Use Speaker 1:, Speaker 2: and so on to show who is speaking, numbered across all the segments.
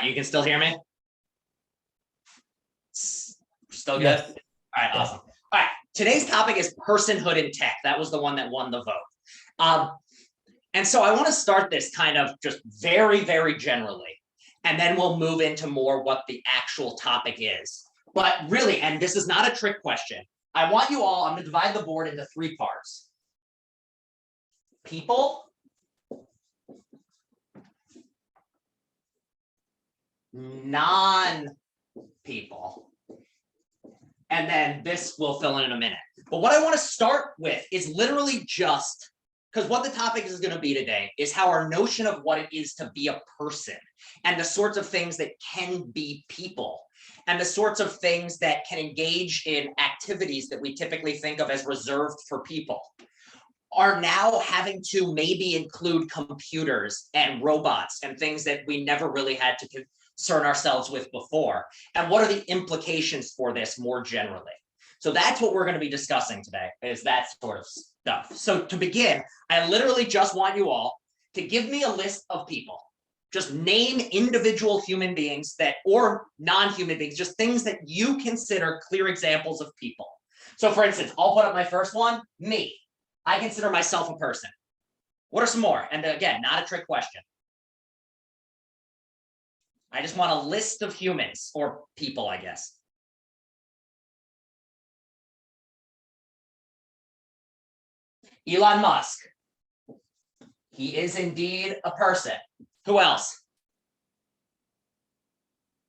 Speaker 1: right, you can still hear me? Still good?
Speaker 2: Yes.
Speaker 1: All right, awesome. All right, today's topic is personhood in tech. That was the one that won the vote. And so I want to start this kind of just very, very generally, and then we'll move into more what the actual topic is. But really, and this is not a trick question, I want you all, I'm going to divide the board into 3 parts. People, non-people, and then this will fill in a minute. But what I want to start with is literally just, because what the topic is going to be today is how our notion of what it is to be a person and the sorts of things that can be people and the sorts of things that can engage in activities that we typically think of as reserved for people are now having to maybe include computers and robots and things that we never really had to concern ourselves with before. And what are the implications for this more generally? So that's what we're going to be discussing today, is that sort of stuff. So to begin, I literally just want you all to give me a list of people. Just name individual human beings that, or non-human beings, just things that you consider clear examples of people. So for instance, I'll put up my first one, me. I consider myself a person. What are some more? And again, not a trick question. I just want a list of humans or people, I guess. Elon Musk. He is indeed a person. Who else?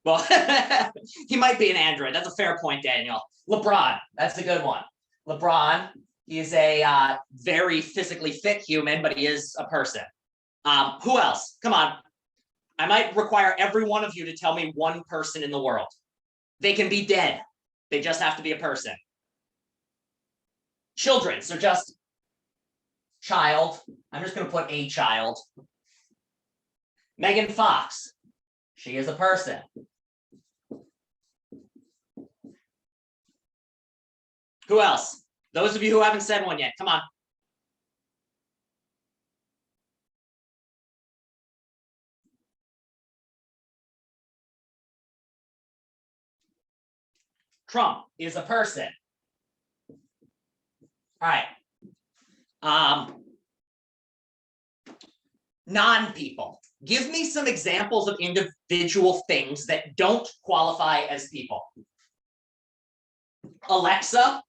Speaker 1: Well, he might be an android. That's a fair point, Daniel. LeBron. That's a good one. LeBron. He is a very physically fit human, but he is a person. Who else? Come on. I might require every one of you to tell me one person in the world. They can be dead. They just have to be a person. Children. So just child. I'm just going to put a child. Megan Fox. She is a person. Who else? Those of you who haven't said one yet, come on. Trump is a person. All right. Non-people. Give me some examples of individual things that don't qualify as people. Alexa.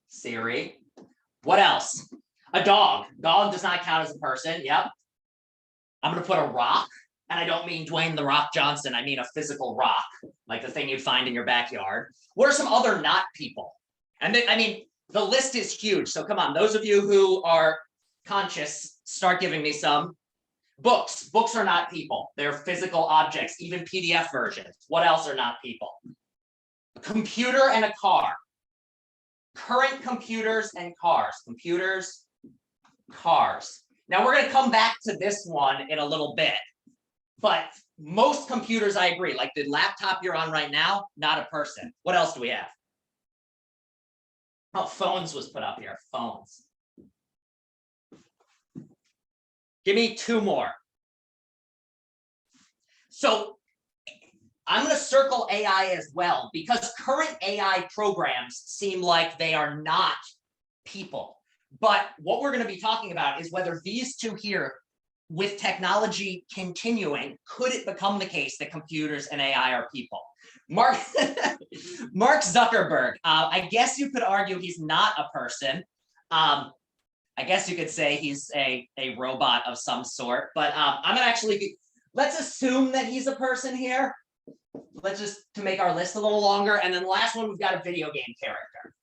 Speaker 1: Siri. What else? A dog. Dog does not count as a person. Yep. I'm going to put a rock. And I don't mean Dwayne "The Rock" Johnson. I mean a physical rock, like the thing you'd find in your backyard. What are some other not people? And then, I mean, the list is huge. So come on, those of you who are conscious, start giving me some. Books. Books are not people. They're physical objects, even PDF versions. What else are not people? A computer and a car. Current computers and cars. Computers, cars. Now we're going to come back to this one in a little bit. But most computers, I agree, like the laptop you're on right now, not a person. What else do we have? Oh, phones was put up here. Phones. Give me 2 more. So I'm going to circle AI as well, because current AI programs seem like they are not people. But what we're going to be talking about is whether these 2 here, with technology continuing, could it become the case that computers and AI are people? Mark Zuckerberg, I guess you could argue he's not a person. I guess you could say he's a robot of some sort, but I'm gonna actually, let's assume that he's a person here. Let's just, to make our list a little longer. And then the last one, we've got a video game character.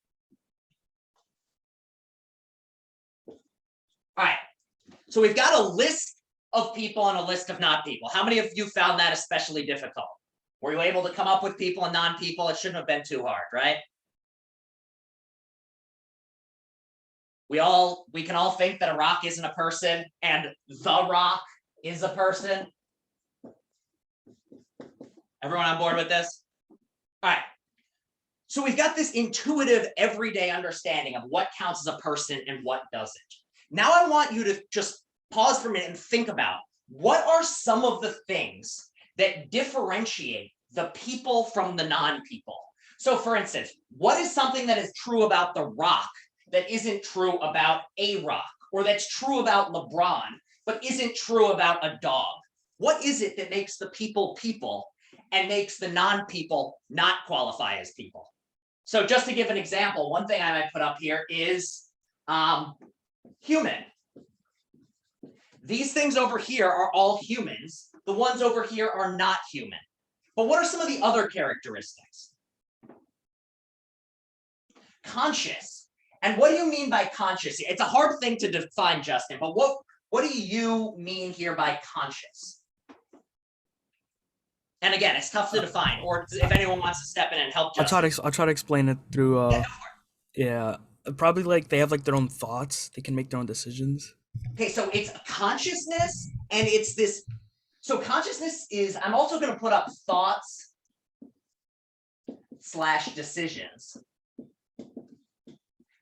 Speaker 1: All right, so we've got a list of people and a list of not people. How many of you found that especially difficult? Were you able to come up with people and non-people? It shouldn't have been too hard, right? We can all think that a rock isn't a person and the rock is a person. Everyone on board with this? All right. So we've got this intuitive everyday understanding of what counts as a person and what doesn't. Now I want you to just pause for a minute and think about what are some of the things that differentiate the people from the non-people? So for instance, what is something that is true about The Rock that isn't true about a rock, or that's true about LeBron, but isn't true about a dog? What is it that makes the people people and makes the non-people not qualify as people? So just to give an example, one thing I might put up here is human. These things over here are all humans. The ones over here are not human. But what are some of the other characteristics? Conscious. And what do you mean by conscious? It's a hard thing to define, Justin, but what do you mean here by conscious? And again, it's tough to define, or if anyone wants to step in and help Justin.
Speaker 2: I'll try to explain it through yeah, probably like they have like their own thoughts. They can make their own decisions.
Speaker 1: Okay, so it's consciousness, and it's this. So consciousness is, I'm also going to put up thoughts / decisions,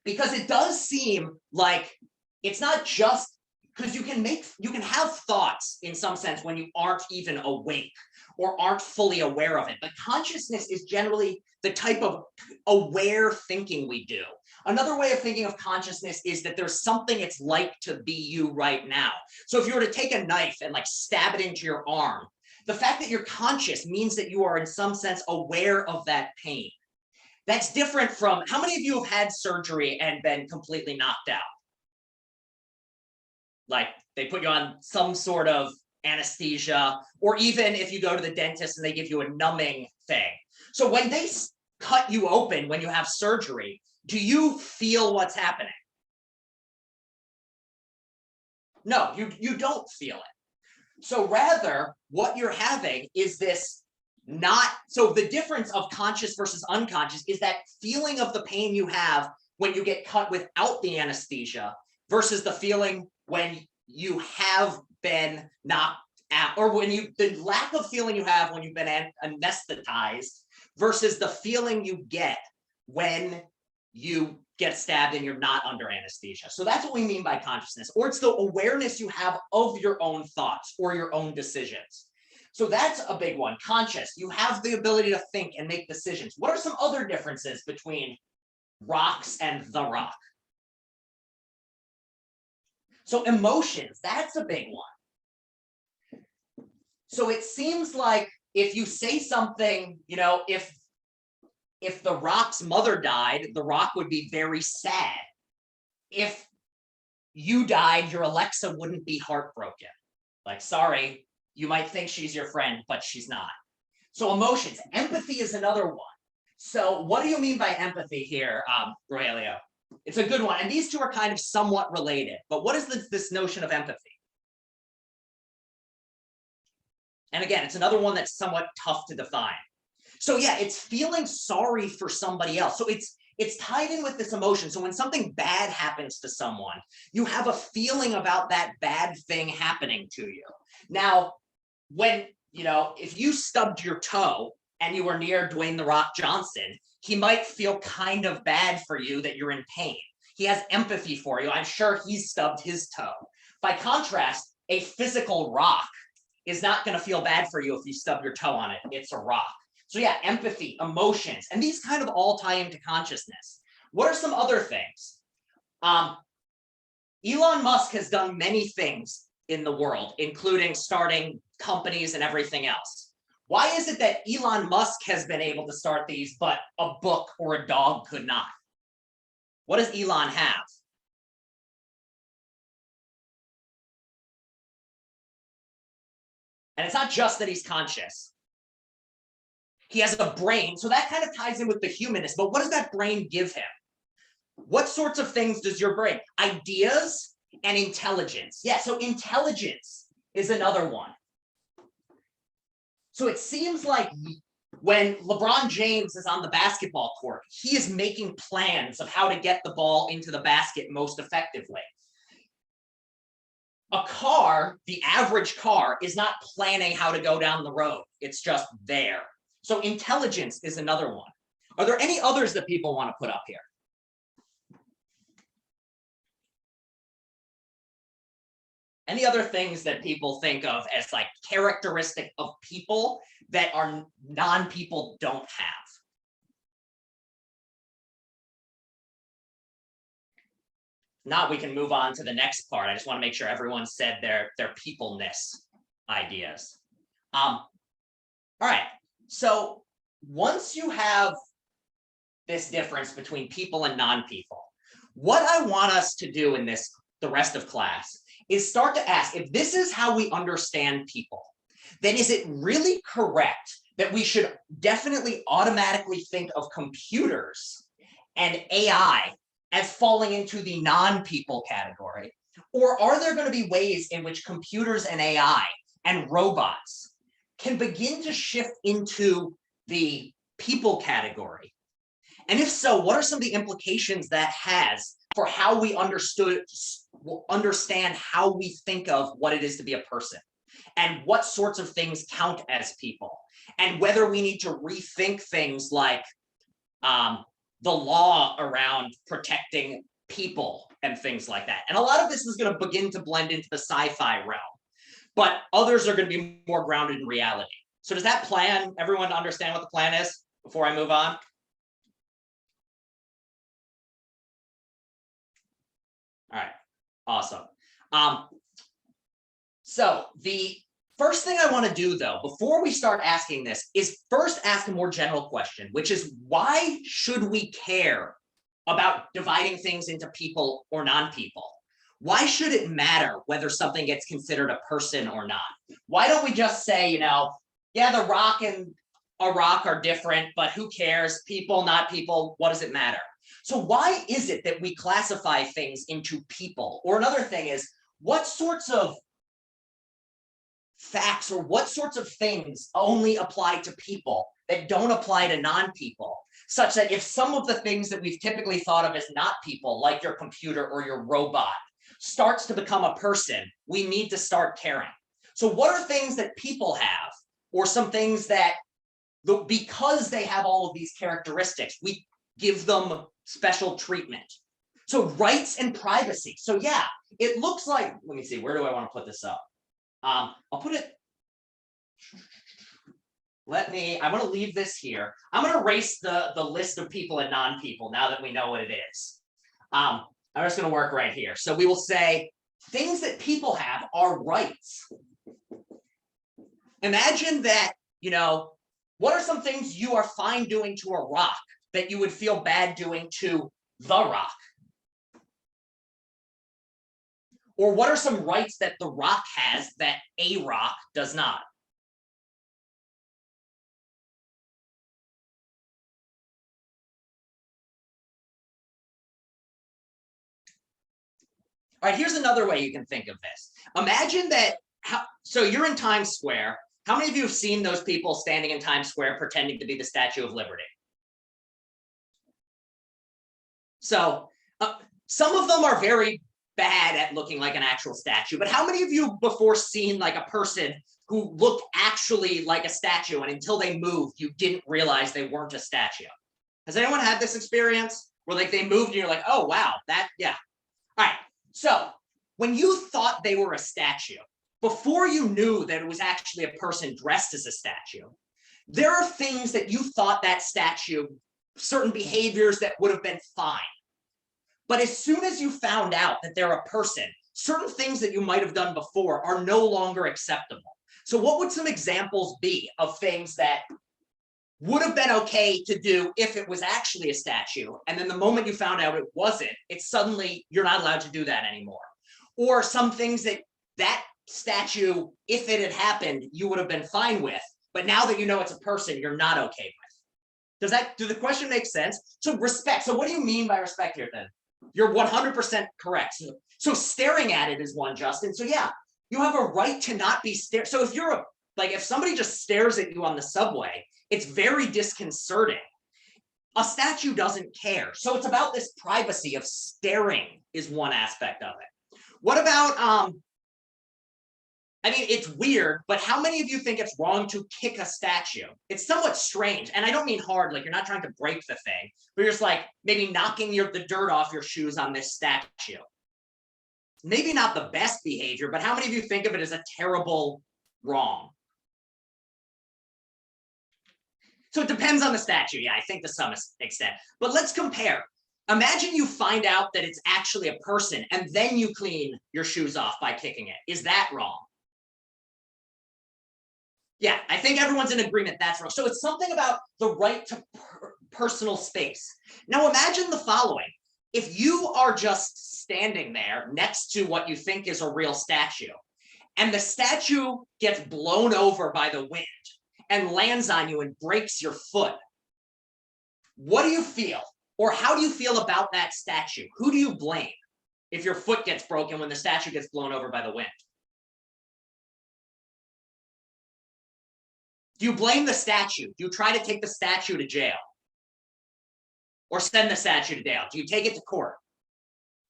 Speaker 1: because it does seem like it's not just because you can have thoughts in some sense when you aren't even awake or aren't fully aware of it. But consciousness is generally the type of aware thinking we do. Another way of thinking of consciousness is that there's something it's like to be you right now. So if you were to take a knife and like stab it into your arm, the fact that you're conscious means that you are in some sense aware of that pain. That's different from, how many of you have had surgery and been completely knocked out? Like they put you on some sort of anesthesia, or even if you go to the dentist and they give you a numbing thing. So when they cut you open, when you have surgery, do you feel what's happening? No, you don't feel it. So rather, what you're having is this so the difference of conscious versus unconscious is that feeling of the pain you have when you get cut without the anesthesia versus the feeling when you have been knocked out, or the lack of feeling you have when you've been anesthetized versus the feeling you get when you get stabbed and you're not under anesthesia. So that's what we mean by consciousness, or it's the awareness you have of your own thoughts or your own decisions. So that's a big one. Conscious, you have the ability to think and make decisions. What are some other differences between rocks and The Rock? So emotions, that's a big one. So it seems like if you say something, if The Rock's mother died, The Rock would be very sad. If you died, your Alexa wouldn't be heartbroken. Like, sorry, you might think she's your friend, but she's not. So emotions, empathy is another one. So what do you mean by empathy here, Rogelio? It's a good one. And these two are kind of somewhat related. But what is this notion of empathy? And again, it's another one that's somewhat tough to define. So yeah, it's feeling sorry for somebody else. So it's tied in with this emotion. So when something bad happens to someone, you have a feeling about that bad thing happening to you. Now, when, if you stubbed your toe and you were near Dwayne "The Rock" Johnson, he might feel kind of bad for you that you're in pain. He has empathy for you. I'm sure he's stubbed his toe. By contrast, a physical rock is not going to feel bad for you if you stub your toe on it. It's a rock. So yeah, empathy, emotions, and these kind of all tie into consciousness. What are some other things? Elon Musk has done many things in the world, including starting companies and everything else. Why is it that Elon Musk has been able to start these, but a book or a dog could not? What does Elon have? And it's not just that he's conscious. He has a brain, so that kind of ties in with the humanness, but what does that brain give him? What sorts of things does your brain? Ideas and intelligence. Yeah, so intelligence is another one. So it seems like when LeBron James is on the basketball court, he is making plans of how to get the ball into the basket most effectively. A car, the average car, is not planning how to go down the road. It's just there. So intelligence is another one. Are there any others that people want to put up here? Any other things that people think of as like characteristic of people that are non-people don't have? Not, we can move on to the next part. I just want to make sure everyone said their peopleness ideas. All right. So once you have this difference between people and non-people, what I want us to do in the rest of class is start to ask, if this is how we understand people, then is it really correct that we should definitely automatically think of computers and AI as falling into the non-people category? Or are there going to be ways in which computers and AI and robots can begin to shift into the people category? And if so, what are some of the implications that has for how we understand how we think of what it is to be a person, and what sorts of things count as people, and whether we need to rethink things like the law around protecting people and things like that. And a lot of this is going to begin to blend into the sci-fi realm, but others are going to be more grounded in reality. So does that plan, everyone understand what the plan is before I move on? All right, awesome. So the first thing I want to do, though, before we start asking this, is first ask a more general question, which is, why should we care about dividing things into people or non-people? Why should it matter whether something gets considered a person or not? Why don't we just say, yeah, the rock and a rock are different, but who cares? People, not people, what does it matter? So why is it that we classify things into people? Or another thing is, what sorts of facts or what sorts of things only apply to people that don't apply to non-people, such that if some of the things that we've typically thought of as not people, like your computer or your robot, starts to become a person, we need to start caring. So what are things that people have, or some things that, because they have all of these characteristics, we give them special treatment? So rights and privacy. So yeah, it looks like, let me see, where do I want to put this up? I'll put it, I'm going to leave this here. I'm going to erase the list of people and non-people now that we know what it is. I'm just going to work right here. So we will say things that people have are rights. Imagine that, what are some things you are fine doing to a rock that you would feel bad doing to the rock? Or what are some rights that the rock has that a rock does not? All right, here's another way you can think of this. Imagine that, so you're in Times Square. How many of you have seen those people standing in Times Square pretending to be the Statue of Liberty? So some of them are very bad at looking like an actual statue, but how many of you before seen like a person who looked actually like a statue, and until they moved, you didn't realize they weren't a statue? Has anyone had this experience where like they moved and you're like, oh, wow, yeah. All right, so when you thought they were a statue, before you knew that it was actually a person dressed as a statue, there are things that you thought that statue, certain behaviors that would have been fine. But as soon as you found out that they're a person, certain things that you might have done before are no longer acceptable. So what would some examples be of things that would have been okay to do if it was actually a statue, and then the moment you found out it wasn't, it's suddenly you're not allowed to do that anymore? Or some things that statue, if it had happened, you would have been fine with, but now that you know it's a person, you're not okay with. Does the question make sense? So respect. So what do you mean by respect here then? You're 100% correct. So staring at it is one, Justin. So yeah, you have a right to not be stared. So if you're if somebody just stares at you on the subway, it's very disconcerting. A statue doesn't care. So it's about this privacy of staring is one aspect of it. What about, it's weird, but how many of you think it's wrong to kick a statue? It's somewhat strange. And I don't mean hard, like you're not trying to break the thing, but you're just like maybe knocking the dirt off your shoes on this statue. maybe not the best behavior, but how many of you think of it as a terrible wrong? So it depends on the statue. Yeah, I think to some extent. But let's compare. Imagine you find out that it's actually a person and then you clean your shoes off by kicking it. Is that wrong? Yeah, I think everyone's in agreement that's wrong. So it's something about the right to personal space. Now imagine the following. If you are just standing there next to what you think is a real statue, and the statue gets blown over by the wind and lands on you and breaks your foot, what do you feel? Or how do you feel about that statue? Who do you blame if your foot gets broken when the statue gets blown over by the wind? Do you blame the statue? Do you try to take the statue to jail? Or send the statue to jail? Do you take it to court?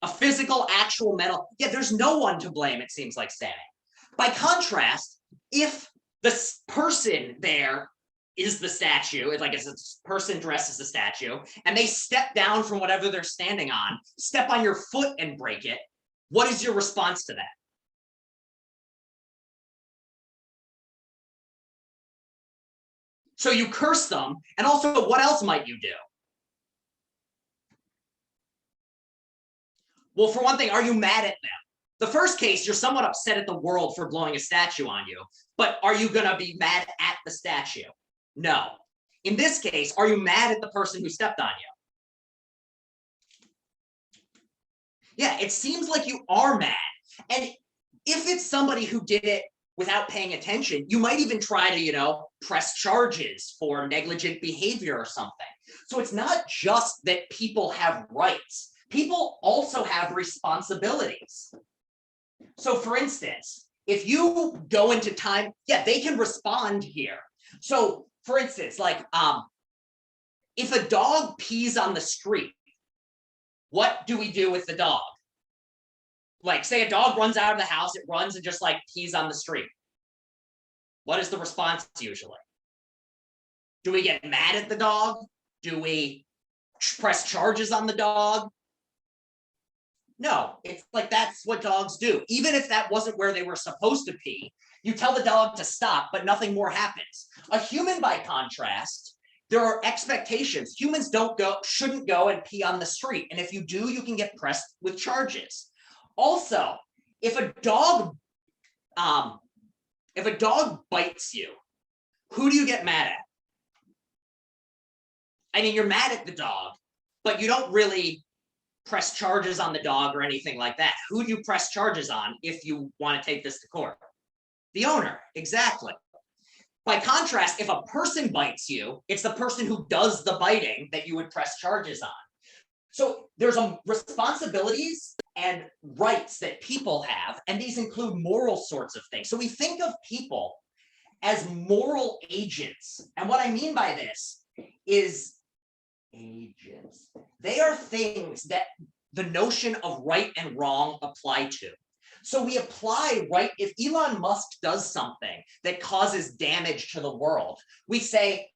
Speaker 1: A physical, actual metal? Yeah, there's no one to blame, it seems like saying. By contrast, if the person there is the statue, like it's a person dressed as the statue, and they step down from whatever they're standing on, step on your foot and break it, what is your response to that? So you curse them, and also what else might you do? Well, for one thing, are you mad at them? The first case, you're somewhat upset at the world for blowing a statue on you, but are you gonna be mad at the statue? No. In this case, are you mad at the person who stepped on you? Yeah, it seems like you are mad. And if it's somebody who did it without paying attention, you might even try to, press charges for negligent behavior or something. So it's not just that people have rights. People also have responsibilities. So for instance, if you go into time, yeah, they can respond here. So for instance, like if a dog pees on the street, what do we do with the dog? Like say a dog runs out of the house, it runs and just like pees on the street. What is the response usually? Do we get mad at the dog? Do we press charges on the dog? No, it's like that's what dogs do. Even if that wasn't where they were supposed to pee, you tell the dog to stop, but nothing more happens. A human, by contrast, there are expectations. Humans shouldn't go and pee on the street. And if you do, you can get pressed with charges. Also, if a dog bites you, who do you get mad at? I mean, you're mad at the dog, but you don't really press charges on the dog or anything like that. Who do you press charges on if you want to take this to court? The owner, exactly. By contrast, if a person bites you, it's the person who does the biting that you would press charges on. So there's responsibilities and rights that people have, and these include moral sorts of things. So we think of people as moral agents. And what I mean by this is agents. They are things that the notion of right and wrong apply to. So we apply right, if Elon Musk does something that causes damage to the world, we say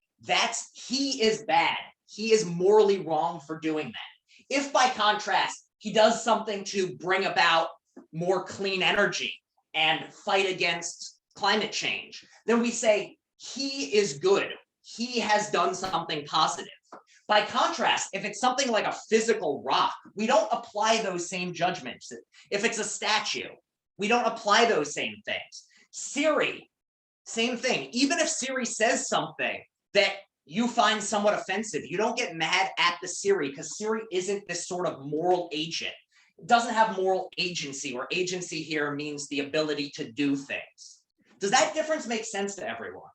Speaker 1: he is bad. He is morally wrong for doing that. If by contrast, he does something to bring about more clean energy and fight against climate change, then we say he is good. He has done something positive. By contrast, if it's something like a physical rock, we don't apply those same judgments. If it's a statue, we don't apply those same things. Siri, same thing. Even if Siri says something that you find somewhat offensive, you don't get mad at the Siri because Siri isn't this sort of moral agent. It doesn't have moral agency, where agency here means the ability to do things. Does that difference make sense to everyone?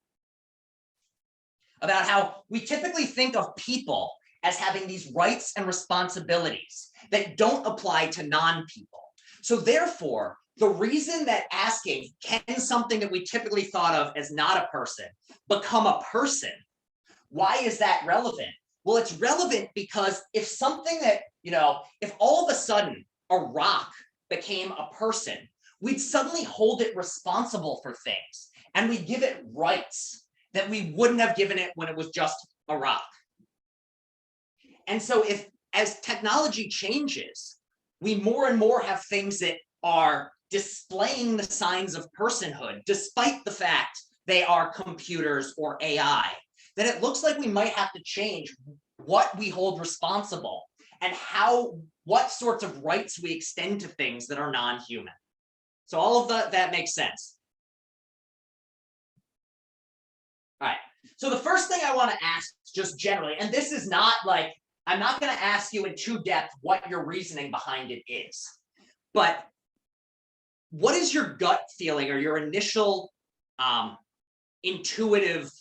Speaker 1: About how we typically think of people as having these rights and responsibilities that don't apply to non-people. So therefore, the reason that asking, can something that we typically thought of as not a person become a person? Why is that relevant? Well, it's relevant because if something that, if all of a sudden a rock became a person, we'd suddenly hold it responsible for things and we'd give it rights that we wouldn't have given it when it was just a rock. And so as technology changes, we more and more have things that are displaying the signs of personhood, despite the fact they are computers or AI, then it looks like we might have to change what we hold responsible and what sorts of rights we extend to things that are non-human. So all of that makes sense. All right. So the first thing I want to ask just generally, and this is not like, I'm not going to ask you in too depth what your reasoning behind it is, but what is your gut feeling or your initial intuitive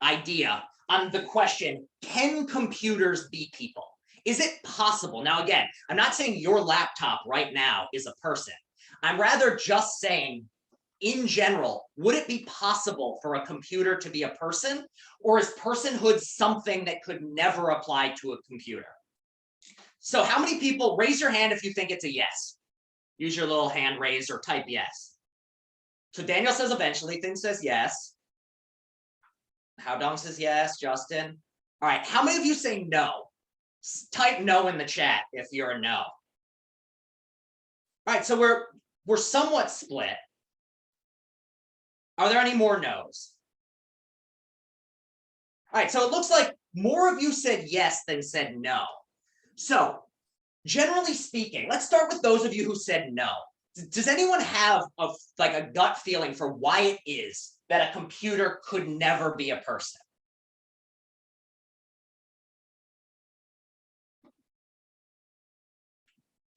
Speaker 1: idea on the question, can computers be people? Is it possible? Now, again, I'm not saying your laptop right now is a person. I'm rather just saying, in general, would it be possible for a computer to be a person? Or is personhood something that could never apply to a computer? So how many people, raise your hand if you think it's a yes. Use your little hand raise or type yes. So Daniel says eventually, Thing says yes. How Dong says yes, Justin. All right, how many of you say no? Type no in the chat if you're a no. All right, so we're somewhat split. Are there any more no's? All right, so it looks like more of you said yes than said no. So generally speaking, let's start with those of you who said no. Does anyone have a gut feeling for why it is that a computer could never be a person?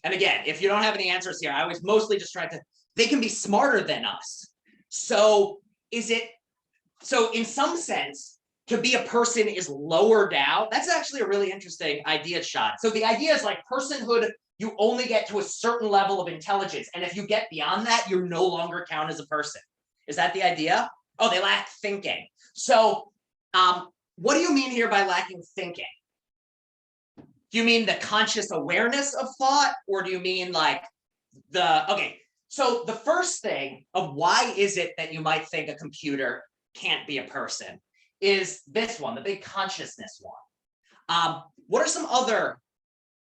Speaker 1: And again, if you don't have any answers here, I was mostly just trying to, they can be smarter than us. So so in some sense, to be a person is lower down. That's actually a really interesting idea shot. So the idea is like personhood, you only get to a certain level of intelligence. And if you get beyond that, you no longer count as a person. Is that the idea? Oh, they lack thinking. So what do you mean here by lacking thinking? Do you mean the conscious awareness of thought? Or do you mean like okay, so the first thing of why is it that you might think a computer can't be a person is this one, the big consciousness one. What are some other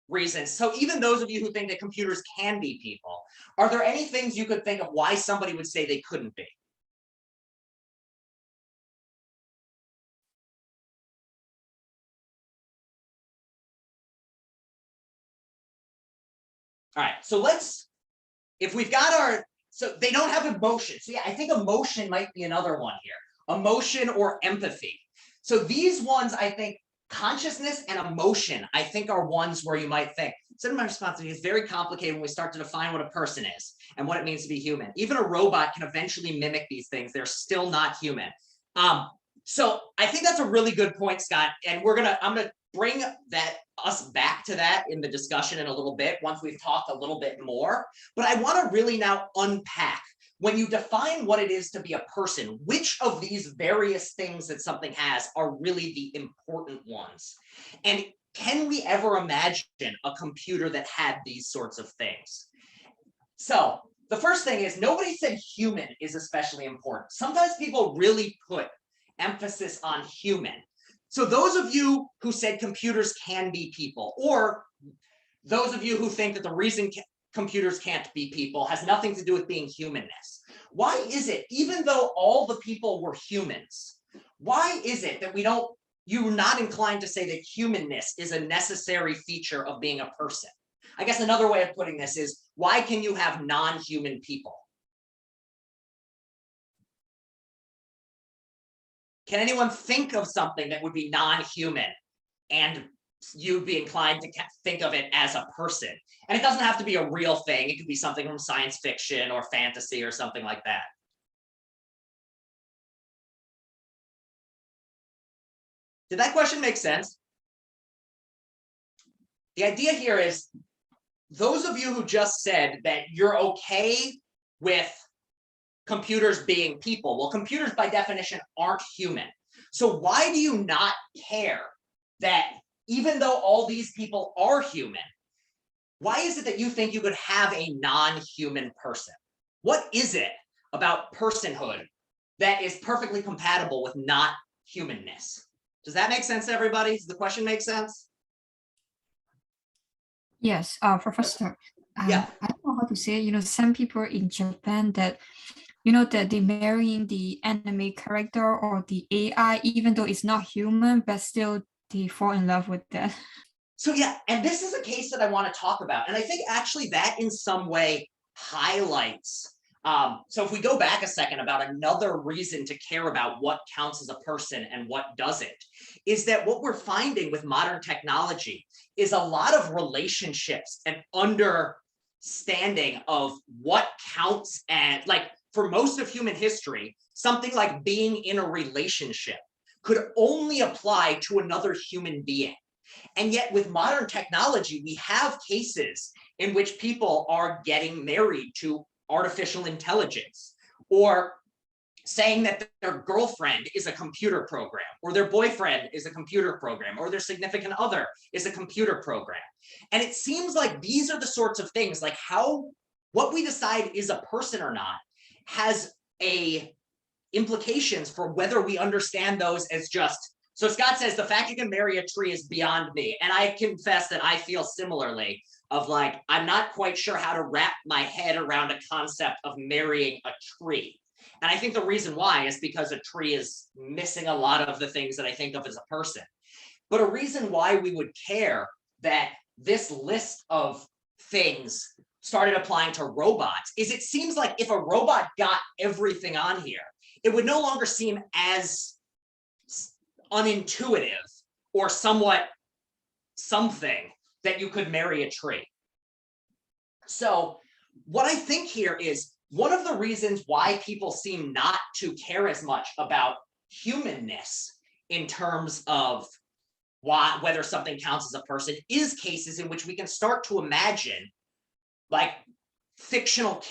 Speaker 1: reasons? So even those of you who think that computers can be people, are there any things you could think of why somebody would say they couldn't be? All right, so if we've got so they don't have emotion. So yeah, I think emotion might be another one here. Emotion or empathy. So these ones, I think, consciousness and emotion, I think, are ones where you might think, my responsibility is very complicated when we start to define what a person is and what it means to be human. Even a robot can eventually mimic these things. They're still not human. So I think that's a really good point, Scott. And I'm gonna bring us back to that in the discussion in a little bit once we've talked a little bit more. But I want to really now unpack, when you define what it is to be a person, which of these various things that something has are really the important ones? And can we ever imagine a computer that had these sorts of things? So the first thing is, nobody said human is especially important. Sometimes people really put emphasis on human. So those of you who said computers can be people, or those of you who think that the reason computers can't be people has nothing to do with being humanness. Why is it, even though all the people were humans, why is it that you're not inclined to say that humanness is a necessary feature of being a person? I guess another way of putting this is, why can you have non-human people? Can anyone think of something that would be non-human and you'd be inclined to think of it as a person? And it doesn't have to be a real thing. It could be something from science fiction or fantasy or something like that. Did that question make sense? The idea here is, those of you who just said that you're okay with computers being people, well, computers by definition aren't human. So why do you not care that even though all these people are human, why is it that you think you could have a non-human person? What is it about personhood that is perfectly compatible with not humanness? Does that make sense to everybody? Does the question make sense?
Speaker 3: Yes, Professor.
Speaker 1: Yeah.
Speaker 3: I don't know how to say, some people in Japan that, that they marrying the anime character or the AI, even though it's not human, but still they fall in love with that.
Speaker 1: So yeah, and this is a case that I want to talk about. And I think actually that in some way highlights. So if we go back a second about another reason to care about what counts as a person and what doesn't, is that what we're finding with modern technology is a lot of relationships and understanding of what counts, and like for most of human history, something like being in a relationship could only apply to another human being. And yet with modern technology, we have cases in which people are getting married to artificial intelligence, or saying that their girlfriend is a computer program, or their boyfriend is a computer program, or their significant other is a computer program. And it seems like these are the sorts of things, like what we decide is a person or not has a implications for whether we understand those as just. So Scott says the fact you can marry a tree is beyond me. And I confess that I feel similarly, of like, I'm not quite sure how to wrap my head around a concept of marrying a tree. And I think the reason why is because a tree is missing a lot of the things that I think of as a person. But a reason why we would care that this list of things started applying to robots is it seems like if a robot got everything on here, it would no longer seem as unintuitive or somewhat something that you could marry a tree. So what I think here is one of the reasons why people seem not to care as much about humanness in terms of whether something counts as a person is cases in which we can start to imagine like fictional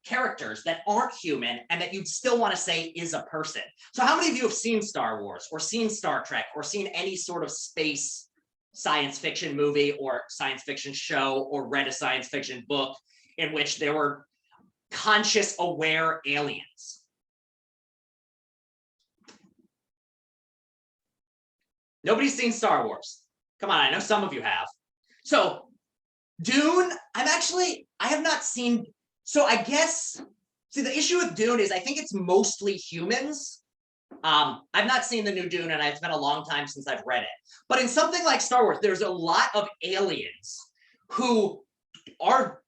Speaker 1: characters that aren't human and that you'd still want to say is a person. So how many of you have seen Star Wars or seen Star Trek or seen any sort of space science fiction movie or science fiction show or read a science fiction book in which there were conscious, aware aliens? Nobody's seen Star Wars. Come on, I know some of you have. So Dune, I have not seen. So I guess, see, the issue with Dune is I think it's mostly humans. I've not seen the new Dune, and it's been a long time since I've read it. But in something like Star Wars, there's a lot of aliens who are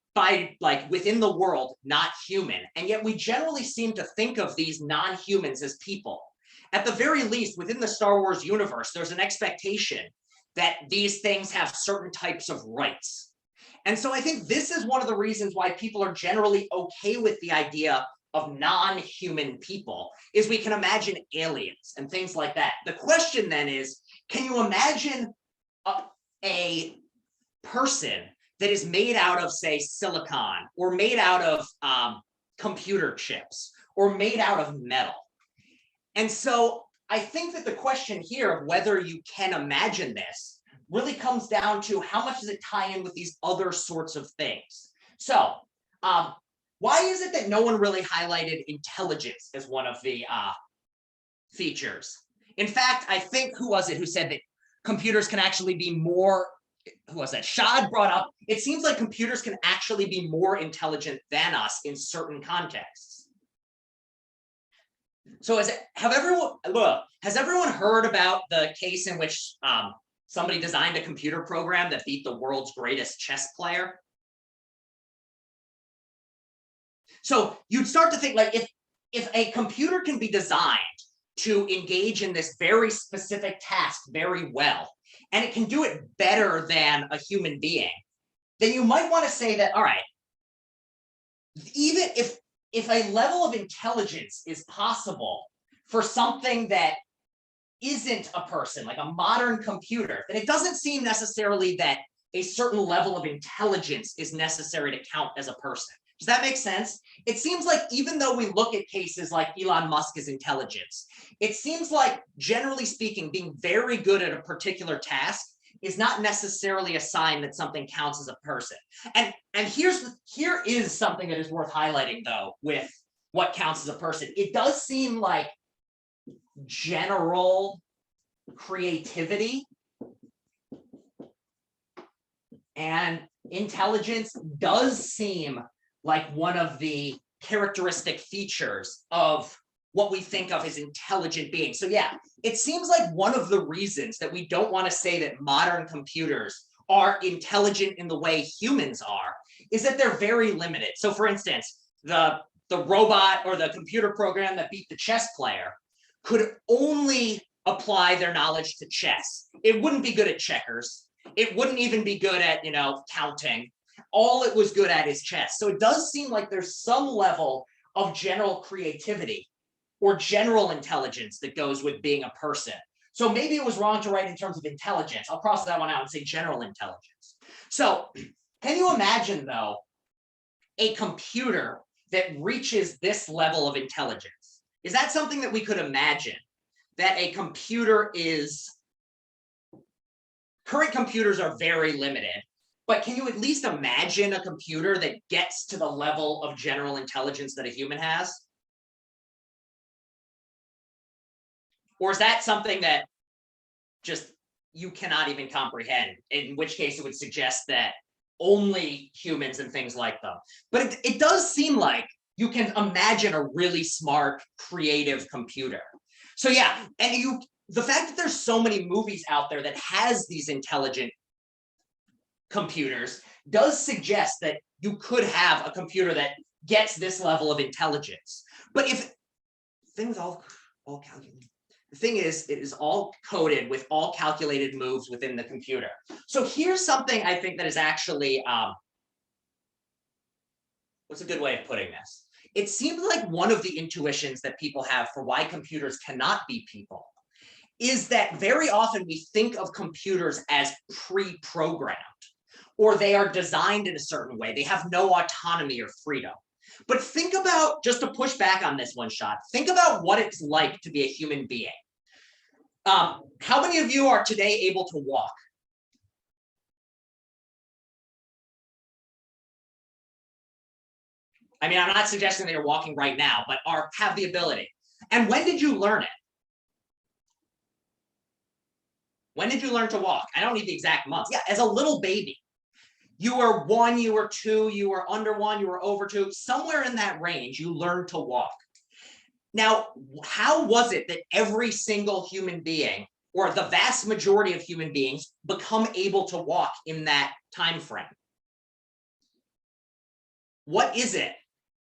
Speaker 1: within the world not human, and yet we generally seem to think of these non-humans as people. At the very least, within the Star Wars universe, there's an expectation that these things have certain types of rights. And so I think this is one of the reasons why people are generally okay with the idea of non-human people, is we can imagine aliens and things like that. The question then is, can you imagine a person that is made out of, say, silicon, or made out of computer chips, or made out of metal? And so I think that the question here of whether you can imagine this really comes down to how much does it tie in with these other sorts of things. So why is it that no one really highlighted intelligence as one of the features? In fact, I think, who was it who said that computers can actually be more, who was that? Shad brought up, it seems like computers can actually be more intelligent than us in certain contexts. So has everyone heard about the case in which somebody designed a computer program that beat the world's greatest chess player? So you'd start to think, like, if a computer can be designed to engage in this very specific task very well, and it can do it better than a human being, then you might want to say that, all right, even if a level of intelligence is possible for something that isn't a person, like a modern computer, then it doesn't seem necessarily that a certain level of intelligence is necessary to count as a person. Does that make sense? It seems like even though we look at cases like Elon Musk's intelligence, it seems like, generally speaking, being very good at a particular task is not necessarily a sign that something counts as a person. And here is something that is worth highlighting, though, with what counts as a person. It does seem like general creativity and intelligence does seem like one of the characteristic features of what we think of as intelligent beings. So yeah, it seems like one of the reasons that we don't want to say that modern computers are intelligent in the way humans are is that they're very limited. So for instance, the robot or the computer program that beat the chess player could only apply their knowledge to chess. It wouldn't be good at checkers. It wouldn't even be good at, counting. All it was good at is chess. So it does seem like there's some level of general creativity or general intelligence that goes with being a person. So maybe it was wrong to write in terms of intelligence. I'll cross that one out and say general intelligence. So can you imagine, though, a computer that reaches this level of intelligence? Is that something that we could imagine? That a computer is, current computers are very limited, but can you at least imagine a computer that gets to the level of general intelligence that a human has? Or is that something that just you cannot even comprehend, in which case it would suggest that only humans and things like them. But it does seem like you can imagine a really smart, creative computer. So yeah, and the fact that there's so many movies out there that has these intelligent computers does suggest that you could have a computer that gets this level of intelligence. But if things all calculated, the thing is, it is all coded with all calculated moves within the computer. So here's something I think that is actually, what's a good way of putting this? It seems like one of the intuitions that people have for why computers cannot be people is that very often we think of computers as pre-programmed, or they are designed in a certain way. They have no autonomy or freedom. But think about, just to push back on this one shot, think about what it's like to be a human being. How many of you are today able to walk? I mean, I'm not suggesting that you're walking right now, but have the ability. And when did you learn it? When did you learn to walk? I don't need the exact months. Yeah, as a little baby. You were 1, you were 2, you were under 1, you were over 2, somewhere in that range, you learned to walk. Now, how was it that every single human being, or the vast majority of human beings, become able to walk in that time frame? What is it?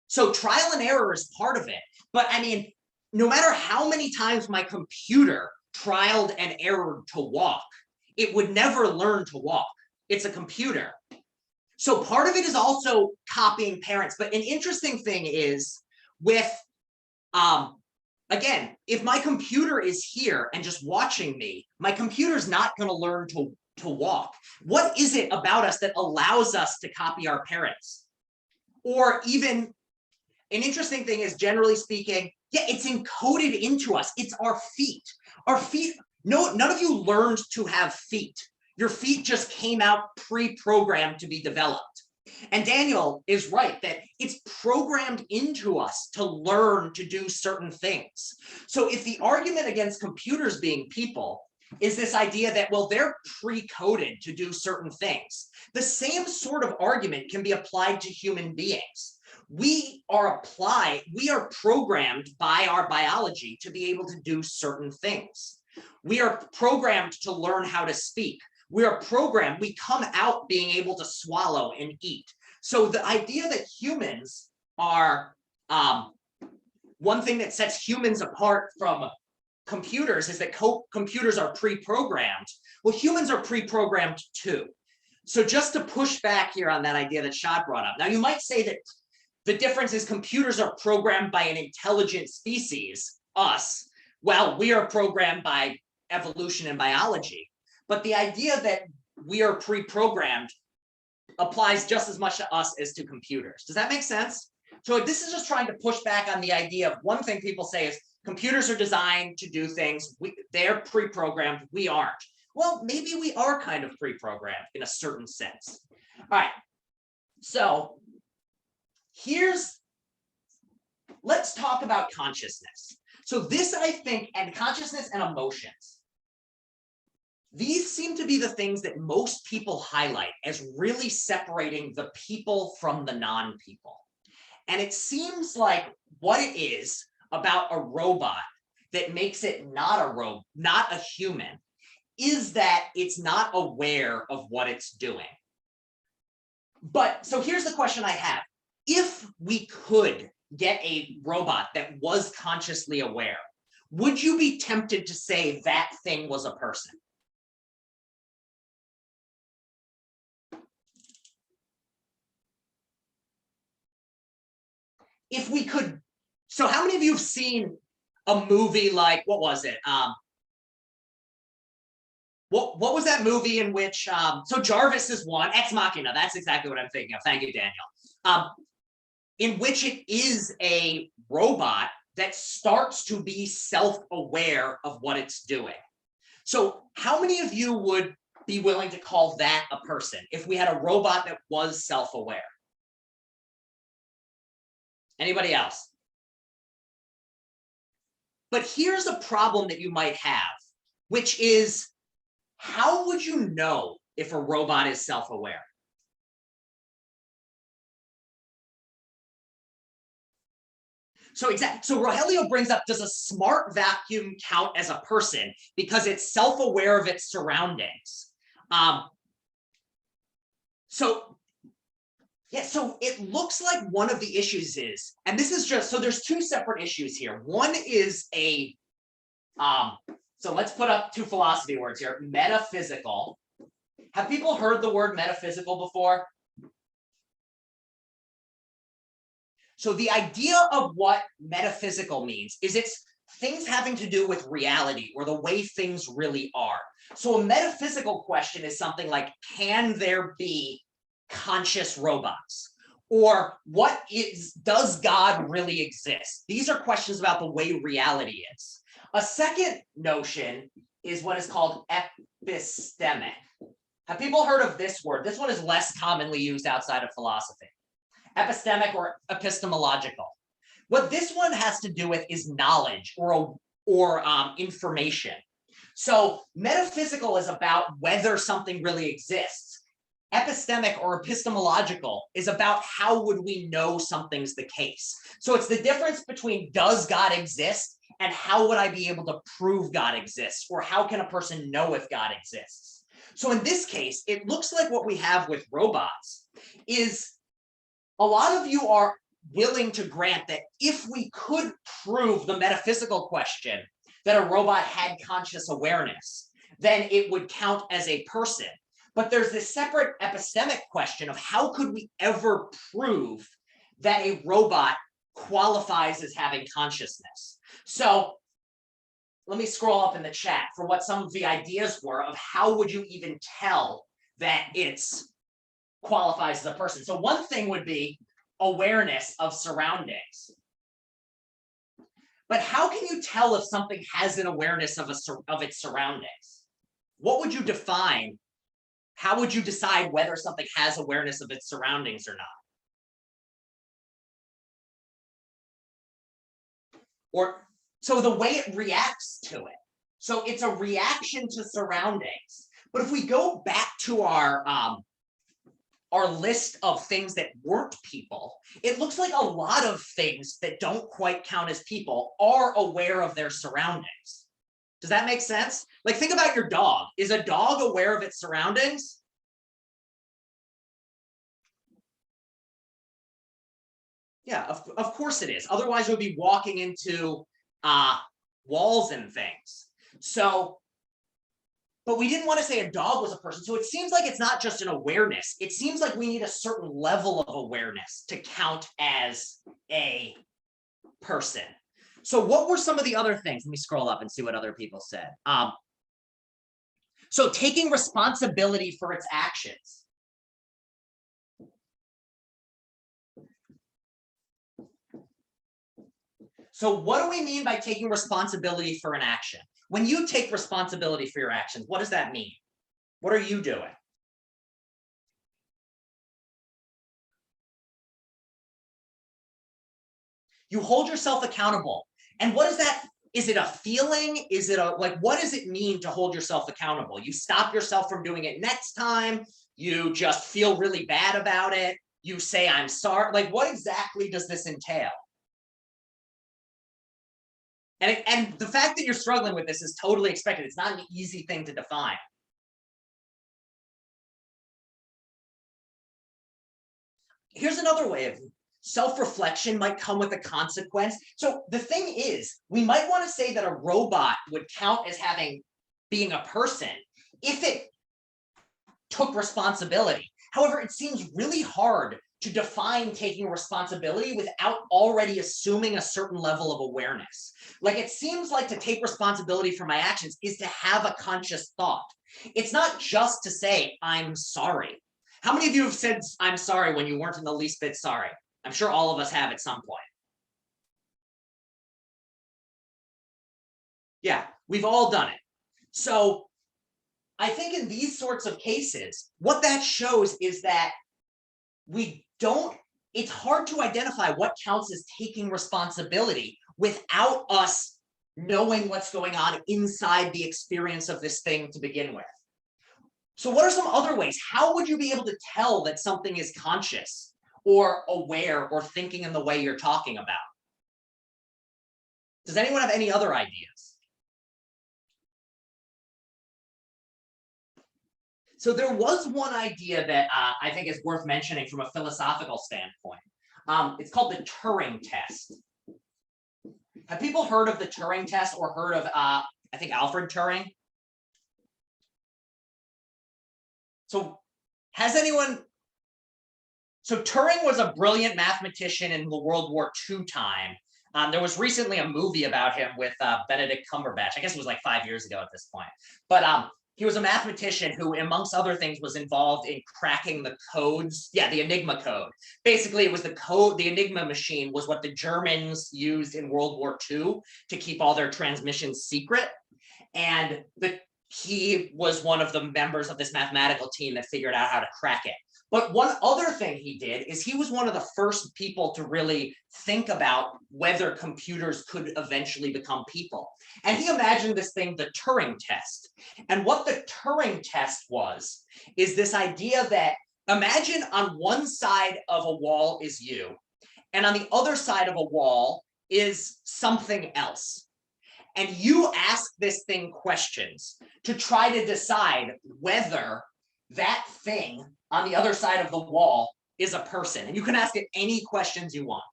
Speaker 1: So trial and error is part of it. But I mean, no matter how many times my computer trialed and errored to walk, it would never learn to walk. It's a computer. So part of it is also copying parents. But an interesting thing is with, again, if my computer is here and just watching me, my computer's not going to learn to walk. What is it about us that allows us to copy our parents? Or even, an interesting thing is, generally speaking, yeah, it's encoded into us. It's our feet. Our feet, no, none of you learned to have feet. Your feet just came out pre-programmed to be developed. And Daniel is right that it's programmed into us to learn to do certain things. So if the argument against computers being people is this idea that, well, they're pre-coded to do certain things, the same sort of argument can be applied to human beings. We are programmed by our biology to be able to do certain things. We are programmed to learn how to speak. We are programmed, we come out being able to swallow and eat. So the idea that humans are, one thing that sets humans apart from computers is that computers are pre-programmed. Well, humans are pre-programmed too. So just to push back here on that idea that Shad brought up. Now you might say that the difference is computers are programmed by an intelligent species, us, while we are programmed by evolution and biology. But the idea that we are pre-programmed applies just as much to us as to computers. Does that make sense? So this is just trying to push back on the idea of, one thing people say is computers are designed to do things. They're pre-programmed, we aren't. Well, maybe we are kind of pre-programmed in a certain sense. All right, so let's talk about consciousness. So this, I think, and consciousness and emotions. These seem to be the things that most people highlight as really separating the people from the non-people. And it seems like what it is about a robot that makes it not a human, is that it's not aware of what it's doing. But so here's the question I have. If we could get a robot that was consciously aware, would you be tempted to say that thing was a person? If we could, so how many of you have seen a movie like, what was it? What was that movie in which, so Jarvis is one, Ex Machina, that's exactly what I'm thinking of. Thank you, Daniel. In which it is a robot that starts to be self-aware of what it's doing. So how many of you would be willing to call that a person if we had a robot that was self-aware? Anybody else? But here's a problem that you might have, which is, how would you know if a robot is self-aware? So Rogelio brings up, does a smart vacuum count as a person because it's self-aware of its surroundings? So it looks like one of the issues is, and this is just, so there's two separate issues here. One is a, so let's put up two philosophy words here, metaphysical. Have people heard the word metaphysical before? So the idea of what metaphysical means is it's things having to do with reality or the way things really are. So a metaphysical question is something like, can there be conscious robots? Or does God really exist? These are questions about the way reality is. A second notion is what is called epistemic. Have people heard of this word? This one is less commonly used outside of philosophy. Epistemic or epistemological. What this one has to do with is knowledge or information. So metaphysical is about whether something really exists. Epistemic or epistemological is about how would we know something's the case. So it's the difference between does God exist and how would I be able to prove God exists, or how can a person know if God exists? So in this case, it looks like what we have with robots is a lot of you are willing to grant that if we could prove the metaphysical question that a robot had conscious awareness, then it would count as a person. But there's this separate epistemic question of how could we ever prove that a robot qualifies as having consciousness? So let me scroll up in the chat for what some of the ideas were of how would you even tell that it's qualifies as a person. So one thing would be awareness of surroundings. But how can you tell if something has an awareness of its surroundings? What would you define? How would you decide whether something has awareness of its surroundings or not? Or so the way it reacts to it. So it's a reaction to surroundings. But if we go back to our list of things that weren't people, it looks like a lot of things that don't quite count as people are aware of their surroundings. Does that make sense? Like, think about your dog. Is a dog aware of its surroundings? Yeah, of course it is. Otherwise, it would be walking into walls and things. So, but we didn't want to say a dog was a person. So it seems like it's not just an awareness. It seems like we need a certain level of awareness to count as a person. So what were some of the other things? Let me scroll up and see what other people said. So taking responsibility for its actions. So what do we mean by taking responsibility for an action? When you take responsibility for your actions, what does that mean? What are you doing? You hold yourself accountable. And what does that Is it a feeling? Is it like, what does it mean to hold yourself accountable? You stop yourself from doing it next time. You just feel really bad about it. You say, I'm sorry. Like, what exactly does this entail? And the fact that you're struggling with this is totally expected. It's not an easy thing to define. Here's another way of self-reflection might come with a consequence. So the thing is, we might want to say that a robot would count as being a person if it took responsibility. However, it seems really hard to define taking responsibility without already assuming a certain level of awareness. Like, it seems like to take responsibility for my actions is to have a conscious thought. It's not just to say, I'm sorry. How many of you have said, I'm sorry, when you weren't in the least bit sorry? I'm sure all of us have at some point. Yeah, we've all done it. So I think in these sorts of cases, what that shows is that it's hard to identify what counts as taking responsibility without us knowing what's going on inside the experience of this thing to begin with. So what are some other ways? How would you be able to tell that something is conscious or aware or thinking in the way you're talking about? Does anyone have any other ideas? So there was one idea that I think is worth mentioning from a philosophical standpoint. It's called the Turing test. Have people heard of the Turing test or heard of, I think, Alfred Turing? So has anyone, so Turing was a brilliant mathematician in the World War II time. There was recently a movie about him with Benedict Cumberbatch. I guess it was like 5 years ago at this point. But he was a mathematician who, amongst other things, was involved in cracking the codes. Yeah, the Enigma code. Basically, it was the code, the Enigma machine was what the Germans used in World War II to keep all their transmissions secret. And he was one of the members of this mathematical team that figured out how to crack it. But one other thing he did is he was one of the first people to really think about whether computers could eventually become people. And he imagined this thing, the Turing test. And what the Turing test was, is this idea that imagine on one side of a wall is you, and on the other side of a wall is something else. And you ask this thing questions to try to decide whether that thing on the other side of the wall is a person. And you can ask it any questions you want.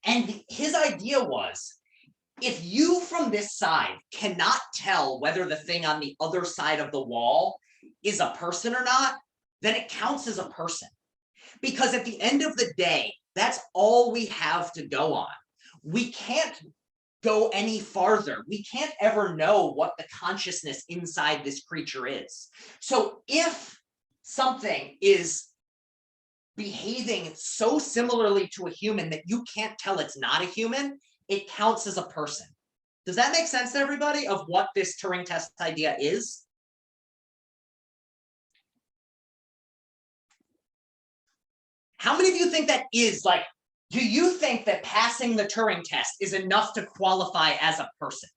Speaker 1: And his idea was, if you from this side cannot tell whether the thing on the other side of the wall is a person or not, then it counts as a person. Because at the end of the day, that's all we have to go on. We can't go any farther. We can't ever know what the consciousness inside this creature is. So if something is behaving so similarly to a human that you can't tell it's not a human, it counts as a person. Does that make sense to everybody of what this Turing test idea is? How many of you think that is like, do you think that passing the Turing test is enough to qualify as a person?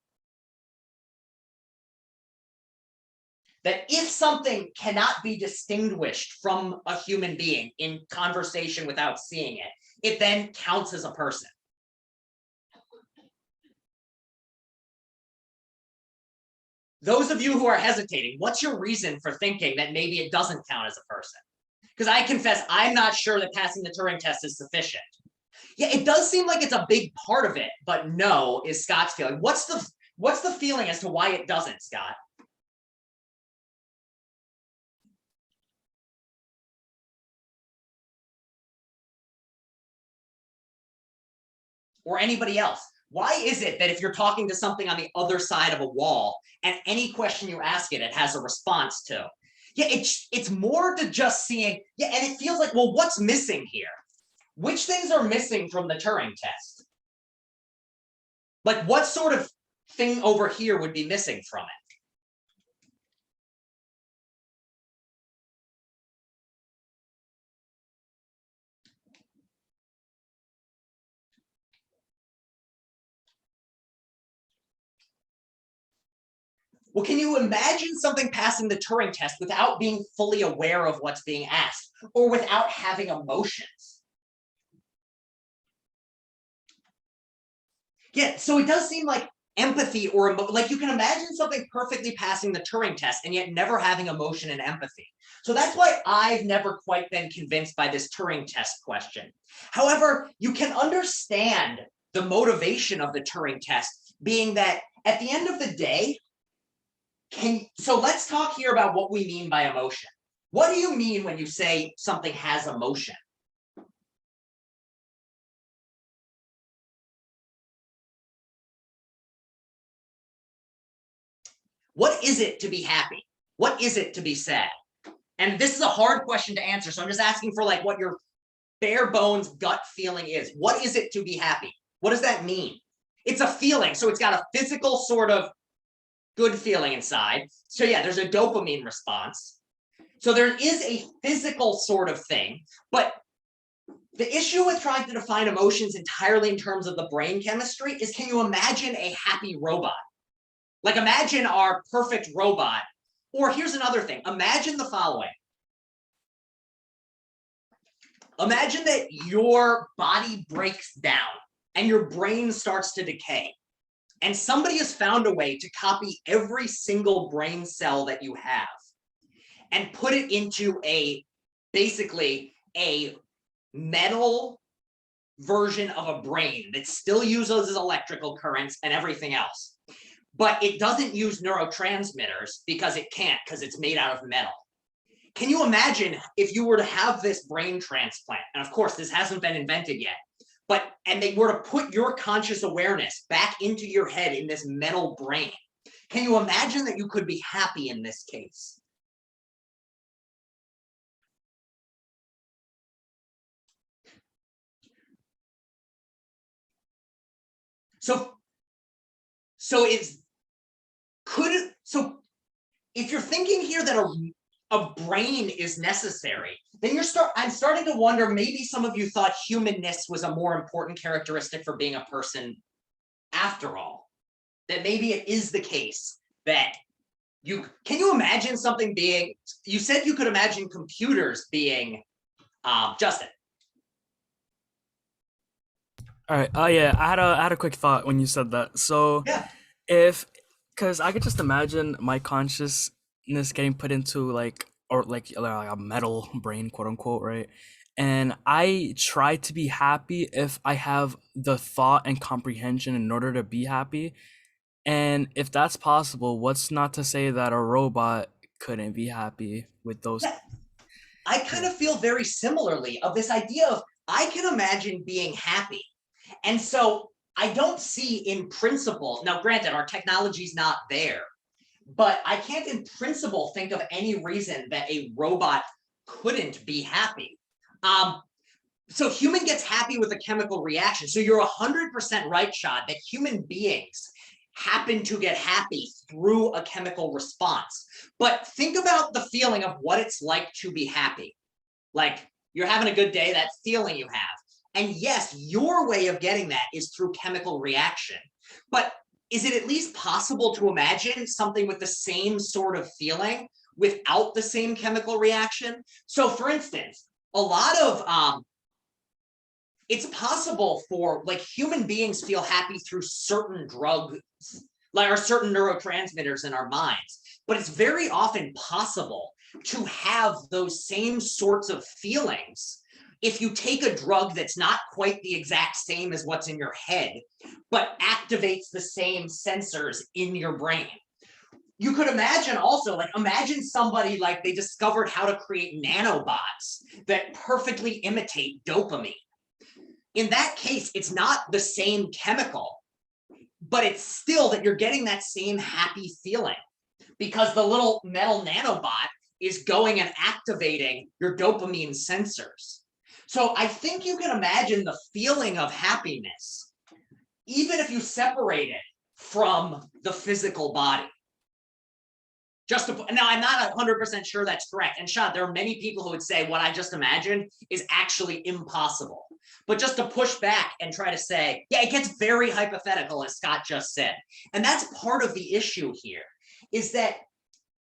Speaker 1: That if something cannot be distinguished from a human being in conversation without seeing it, it then counts as a person. Those of you who are hesitating, what's your reason for thinking that maybe it doesn't count as a person? Because I confess, I'm not sure that passing the Turing test is sufficient. Yeah, it does seem like it's a big part of it, but no is Scott's feeling. What's the feeling as to why it doesn't, Scott? Or anybody else? Why is it that if you're talking to something on the other side of a wall and any question you ask it, it has a response to? Yeah, it's more to just seeing, yeah, and it feels like, well, what's missing here? Which things are missing from the Turing test? Like, what sort of thing over here would be missing from it? Well, can you imagine something passing the Turing test without being fully aware of what's being asked or without having emotions? Yeah, so it does seem like empathy or like you can imagine something perfectly passing the Turing test and yet never having emotion and empathy. So that's why I've never quite been convinced by this Turing test question. However, you can understand the motivation of the Turing test being that at the end of the day, so let's talk here about what we mean by emotion. What do you mean when you say something has emotion? What is it to be happy? What is it to be sad? And this is a hard question to answer. So I'm just asking for like what your bare bones gut feeling is. What is it to be happy? What does that mean? It's a feeling. So it's got a physical sort of good feeling inside. So yeah, there's a dopamine response. So there is a physical sort of thing, but the issue with trying to define emotions entirely in terms of the brain chemistry is, can you imagine a happy robot? Like imagine our perfect robot. Or here's another thing. Imagine the following. Imagine that your body breaks down and your brain starts to decay. And somebody has found a way to copy every single brain cell that you have and put it into basically a metal version of a brain that still uses electrical currents and everything else. But it doesn't use neurotransmitters because it can't, because it's made out of metal. Can you imagine if you were to have this brain transplant? And of course, this hasn't been invented yet, and they were to put your conscious awareness back into your head in this metal brain. Can you imagine that you could be happy in this case? So if you're thinking here that a brain is necessary, then I'm starting to wonder, maybe some of you thought humanness was a more important characteristic for being a person after all. That maybe it is the case that can you imagine something being, you said you could imagine computers being, Justin.
Speaker 2: All right. Oh yeah, I had a quick thought when you said that. So
Speaker 1: Yeah.
Speaker 2: because I could just imagine my consciousness getting put into like a metal brain, quote unquote, right? And I try to be happy if I have the thought and comprehension in order to be happy. And if that's possible, what's not to say that a robot couldn't be happy with those?
Speaker 1: Yeah. I kind of feel very similarly of this idea of, I can imagine being happy. And so I don't see in principle, now granted, our technology's not there, but I can't in principle think of any reason that a robot couldn't be happy. So human gets happy with a chemical reaction. So you're 100% right, Shad, that human beings happen to get happy through a chemical response. But think about the feeling of what it's like to be happy. Like you're having a good day, that feeling you have. And yes, your way of getting that is through chemical reaction. But is it at least possible to imagine something with the same sort of feeling without the same chemical reaction? So for instance, a lot of it's possible for like human beings feel happy through certain drugs, like or certain neurotransmitters in our minds, but it's very often possible to have those same sorts of feelings if you take a drug that's not quite the exact same as what's in your head, but activates the same sensors in your brain. You could imagine also, like imagine somebody like they discovered how to create nanobots that perfectly imitate dopamine. In that case, it's not the same chemical, but it's still that you're getting that same happy feeling because the little metal nanobot is going and activating your dopamine sensors. So I think you can imagine the feeling of happiness, even if you separate it from the physical body. Now, I'm not 100% sure that's correct. And Shad, there are many people who would say what I just imagined is actually impossible. But just to push back and try to say, yeah, it gets very hypothetical, as Scott just said. And that's part of the issue here, is that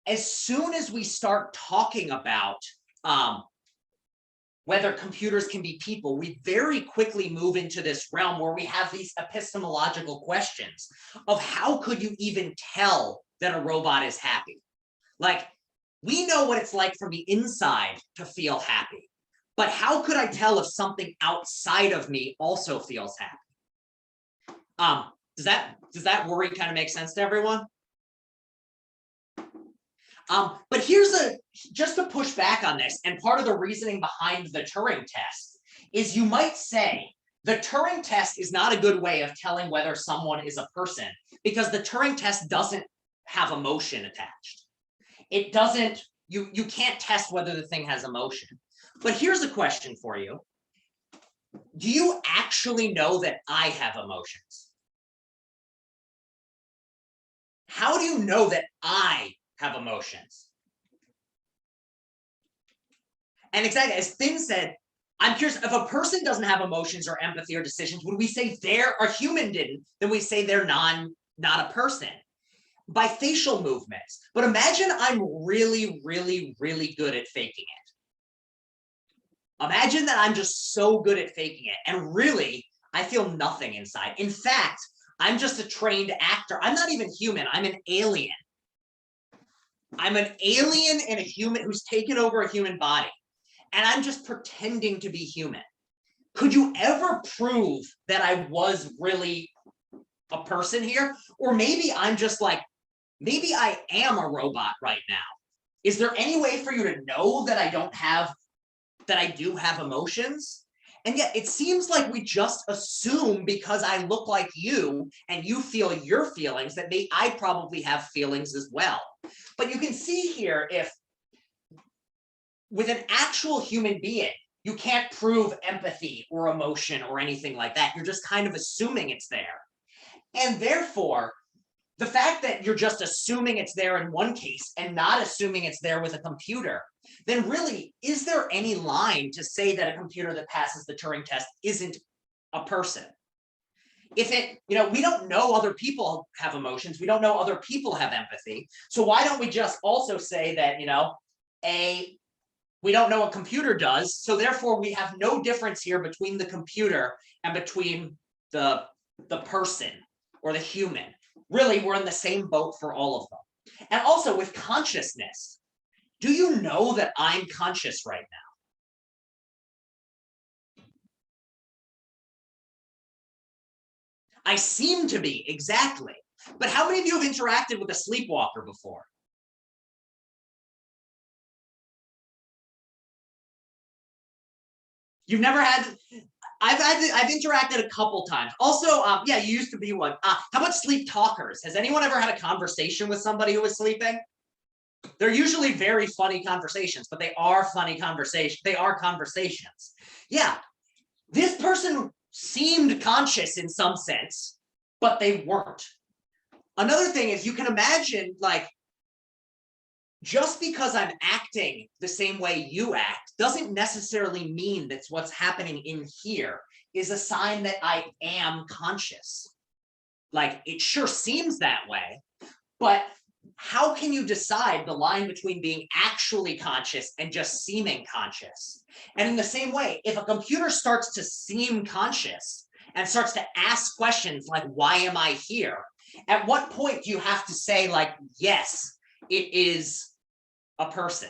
Speaker 1: as soon as we start talking about whether computers can be people, we very quickly move into this realm where we have these epistemological questions of how could you even tell that a robot is happy? Like, we know what it's like from the inside to feel happy, but how could I tell if something outside of me also feels happy? Does that worry kind of make sense to everyone? But here's just to push back on this, and part of the reasoning behind the Turing test is you might say the Turing test is not a good way of telling whether someone is a person, because the Turing test doesn't have emotion attached. It doesn't, you can't test whether the thing has emotion. But here's a question for you. Do you actually know that I have emotions? How do you know that I have emotions? And exactly as Finn said, I'm curious, if a person doesn't have emotions or empathy or decisions, would we say a human didn't, then we say they're not a person by facial movements. But imagine I'm really, really, really good at faking it. Imagine that I'm just so good at faking it, and really, I feel nothing inside. In fact, I'm just a trained actor. I'm not even human, I'm an alien. I'm an alien and a human who's taken over a human body, and I'm just pretending to be human. Could you ever prove that I was really a person here? Or maybe I'm just like, maybe I am a robot right now. Is there any way for you to know that I do have emotions? And yet it seems like we just assume because I look like you and you feel your feelings that I probably have feelings as well. But you can see here, if with an actual human being, you can't prove empathy or emotion or anything like that. You're just kind of assuming it's there. And therefore, the fact that you're just assuming it's there in one case and not assuming it's there with a computer, then really, is there any line to say that a computer that passes the Turing test isn't a person? If it, we don't know other people have emotions, we don't know other people have empathy. So why don't we just also say that, we don't know what computer does, so therefore we have no difference here between the computer and between the person or the human. Really, we're in the same boat for all of them. And also with consciousness, do you know that I'm conscious right now? I seem to be, exactly. But how many of you have interacted with a sleepwalker before? You've never had, I've interacted a couple times. Also, yeah, you used to be one. How about sleep talkers? Has anyone ever had a conversation with somebody who was sleeping? They're usually very funny conversations, but they are funny conversations. They are conversations. Yeah, this person seemed conscious in some sense, but they weren't. Another thing is, you can imagine, like, just because I'm acting the same way you act doesn't necessarily mean that what's happening in here is a sign that I am conscious. Like, it sure seems that way, but how can you decide the line between being actually conscious and just seeming conscious? And in the same way, if a computer starts to seem conscious and starts to ask questions like, why am I here? At what point do you have to say, like, yes, it is a person?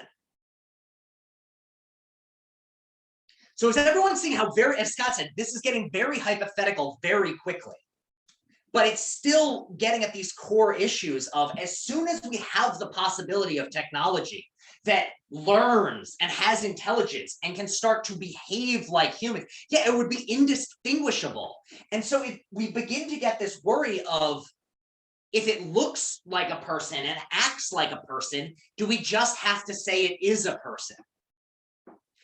Speaker 1: So is everyone seeing how as Scott said, this is getting very hypothetical very quickly, but it's still getting at these core issues of, as soon as we have the possibility of technology that learns and has intelligence and can start to behave like humans, yeah, it would be indistinguishable. And so we begin to get this worry of, if it looks like a person and acts like a person, do we just have to say it is a person?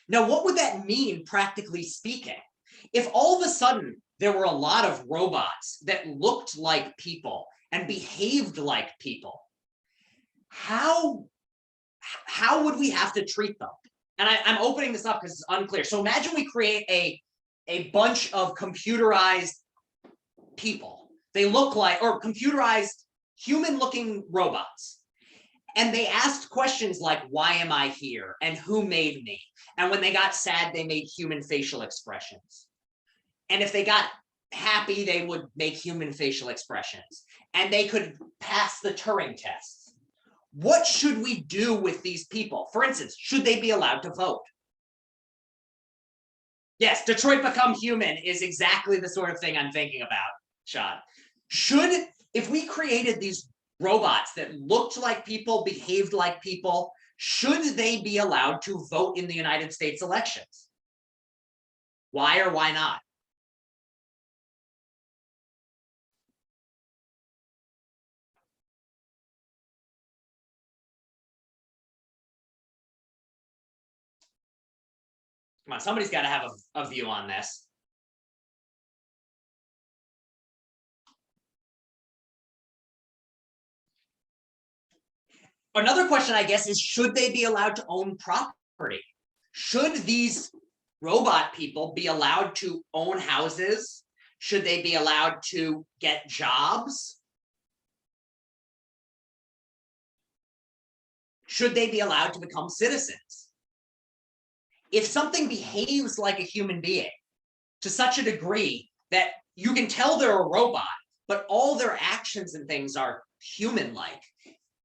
Speaker 1: Now, what would that mean, practically speaking? If all of a sudden there were a lot of robots that looked like people and behaved like people, how would we have to treat them? And I'm opening this up because it's unclear. So imagine we create a bunch of computerized people. They look like, or computerized human-looking robots. And they asked questions like, why am I here? And who made me? And when they got sad, they made human facial expressions. And if they got happy, they would make human facial expressions. And they could pass the Turing tests. What should we do with these people? For instance, should they be allowed to vote? Yes, Detroit Become Human is exactly the sort of thing I'm thinking about, Sean. If we created these robots that looked like people, behaved like people, should they be allowed to vote in the United States elections? Why or why not? Come on, somebody's got to have a view on this. Another question, I guess, is should they be allowed to own property? Should these robot people be allowed to own houses? Should they be allowed to get jobs? Should they be allowed to become citizens? If something behaves like a human being to such a degree that you can tell they're a robot, but all their actions and things are human-like,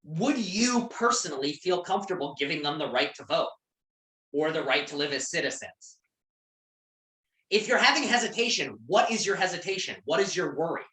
Speaker 1: would you personally feel comfortable giving them the right to vote or the right to live as citizens? If you're having hesitation, what is your hesitation? What is your worry?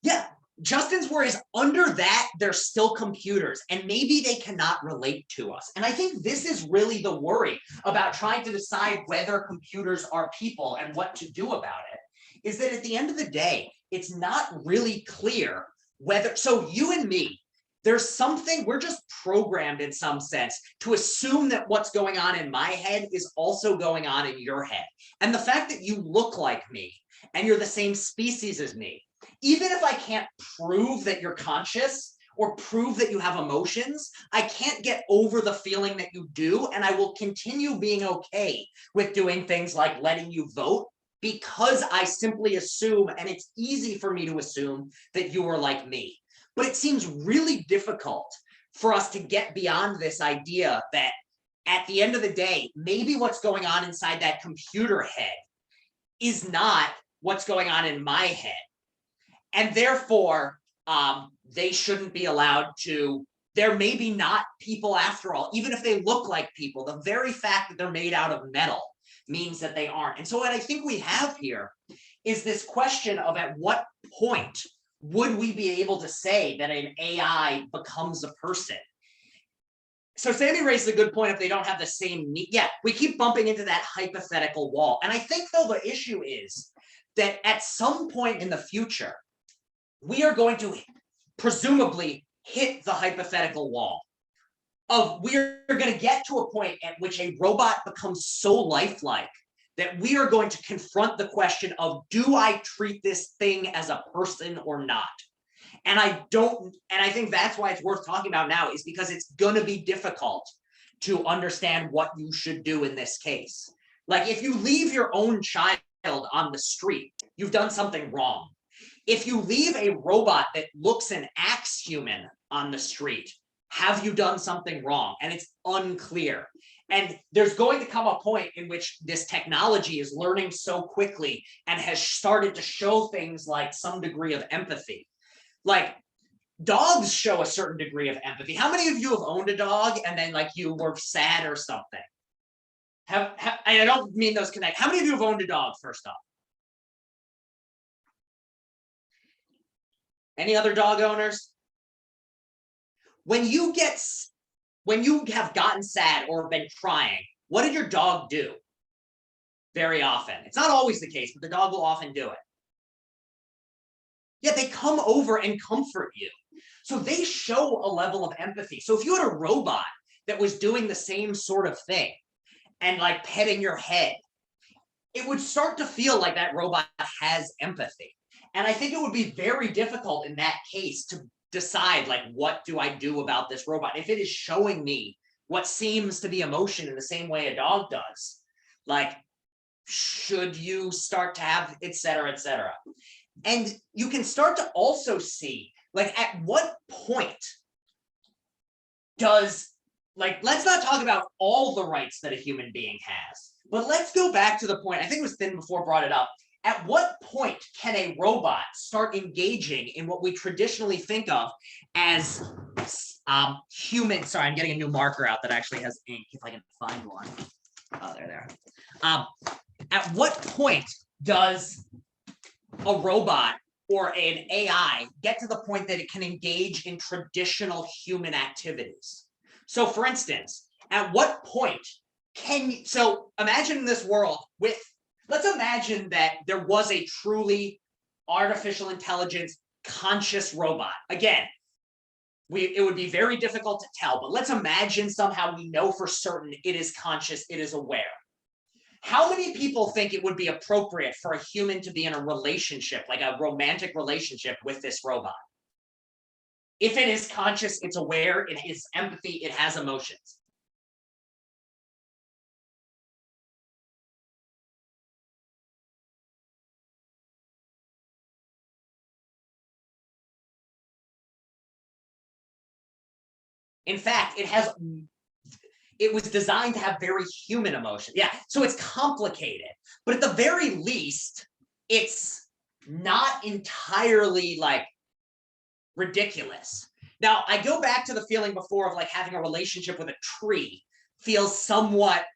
Speaker 1: Yeah, Justin's worry is under that, they're still computers and maybe they cannot relate to us. And I think this is really the worry about trying to decide whether computers are people and what to do about it, is that at the end of the day, it's not really clear whether, so you and me, there's something, we're just programmed in some sense to assume that what's going on in my head is also going on in your head. And the fact that you look like me and you're the same species as me, even if I can't prove that you're conscious or prove that you have emotions, I can't get over the feeling that you do, and I will continue being okay with doing things like letting you vote because I simply assume, and it's easy for me to assume, that you are like me. But it seems really difficult for us to get beyond this idea that at the end of the day, maybe what's going on inside that computer head is not what's going on in my head. And therefore, they shouldn't be allowed to, they're maybe not people after all, even if they look like people. The very fact that they're made out of metal means that they aren't. And so what I think we have here is this question of at what point would we be able to say that an AI becomes a person? So Sammy raises a good point if they don't have the same need. Yeah, we keep bumping into that hypothetical wall. And I think though the issue is that at some point in the future, we are going to presumably hit the hypothetical wall of we're going to get to a point at which a robot becomes so lifelike that we are going to confront the question of, do I treat this thing as a person or not? And I think that's why it's worth talking about now, is because it's going to be difficult to understand what you should do in this case. Like if you leave your own child on the street, you've done something wrong. If you leave a robot that looks and acts human on the street, have you done something wrong? And it's unclear. And there's going to come a point in which this technology is learning so quickly and has started to show things like some degree of empathy. Like dogs show a certain degree of empathy. How many of you have owned a dog and then like you were sad or something? I don't mean those connect. How many of you have owned a dog, first off? Any other dog owners? When you have gotten sad or been crying, what did your dog do? Very often. It's not always the case, but the dog will often do it. Yeah, they come over and comfort you. So they show a level of empathy. So if you had a robot that was doing the same sort of thing and like petting your head, it would start to feel like that robot has empathy. And I think it would be very difficult in that case to decide, like, what do I do about this robot? If it is showing me what seems to be emotion in the same way a dog does. Like, should you start to have, et cetera, et cetera. And you can start to also see, like, at what point does, like, let's not talk about all the rights that a human being has, but let's go back to the point, I think it was Thin before brought it up. At what point can a robot start engaging in what we traditionally think of as human? Sorry, I'm getting a new marker out that actually has ink, if I can find one. Oh, there. At what point does a robot or an AI get to the point that it can engage in traditional human activities? So for instance, at what point can you, so imagine this world with, let's imagine that there was a truly artificial intelligence conscious robot. Again, it would be very difficult to tell, but let's imagine somehow we know for certain it is conscious, it is aware. How many people think it would be appropriate for a human to be in a relationship, like a romantic relationship with this robot? If it is conscious, it's aware, it has empathy, it has emotions. In fact, it was designed to have very human emotion. Yeah, so it's complicated, but at the very least, it's not entirely like ridiculous. Now, I go back to the feeling before of like having a relationship with a tree feels somewhat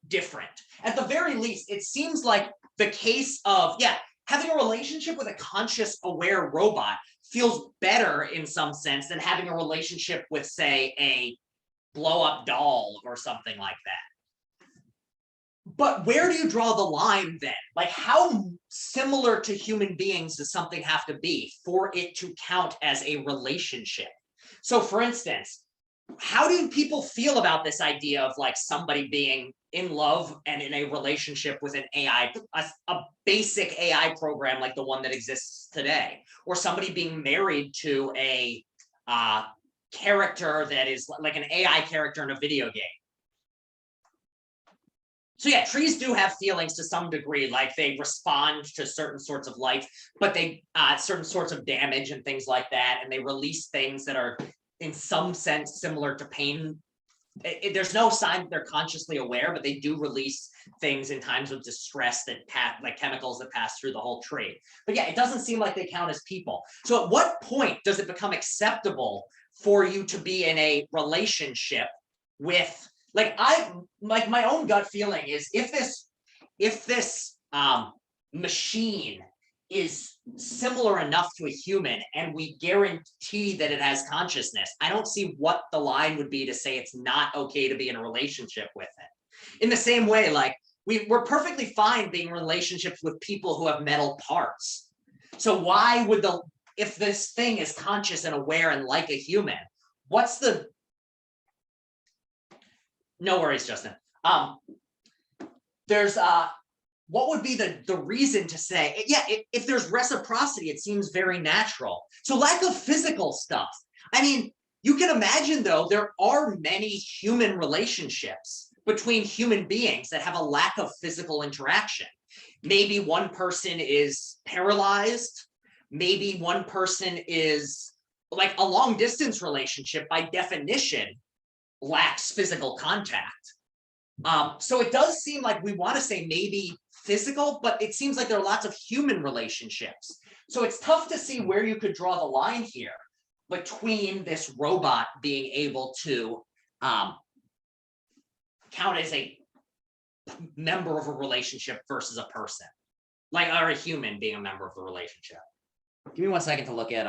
Speaker 1: different. At the very least, it seems like the case of, yeah, having a relationship with a conscious, aware robot feels better in some sense than having a relationship with, say, a blow up doll or something like that. But where do you draw the line then? Like, how similar to human beings does something have to be for it to count as a relationship? So for instance, how do people feel about this idea of like somebody being in love and in a relationship with an AI, a basic AI program like the one that exists today, or somebody being married to a character that is like an AI character in a video game? So yeah, trees do have feelings to some degree, like they respond to certain sorts of light, but they certain sorts of damage and things like that, and they release things that are in some sense similar to pain. There's no sign that they're consciously aware, but they do release things in times of distress that like chemicals that pass through the whole tree. But yeah, it doesn't seem like they count as people. So at what point does it become acceptable for you to be in a relationship with, like, my own gut feeling is if this machine is similar enough to a human and we guarantee that it has consciousness, I don't see what the line would be to say it's not okay to be in a relationship with it. In the same way, like we're perfectly fine being in relationships with people who have metal parts. So why would if this thing is conscious and aware and like a human, what's the, no worries, Justin. There's what would be the reason to say, yeah, if there's reciprocity, it seems very natural. So lack of physical stuff. I mean, you can imagine though, there are many human relationships between human beings that have a lack of physical interaction. Maybe one person is paralyzed. Maybe one person is like a long distance relationship by definition lacks physical contact. So it does seem like we want to say maybe physical, but it seems like there are lots of human relationships. So it's tough to see where you could draw the line here between this robot being able to count as a member of a relationship versus a person, like, or a human being a member of the relationship. Give me 1 second to look at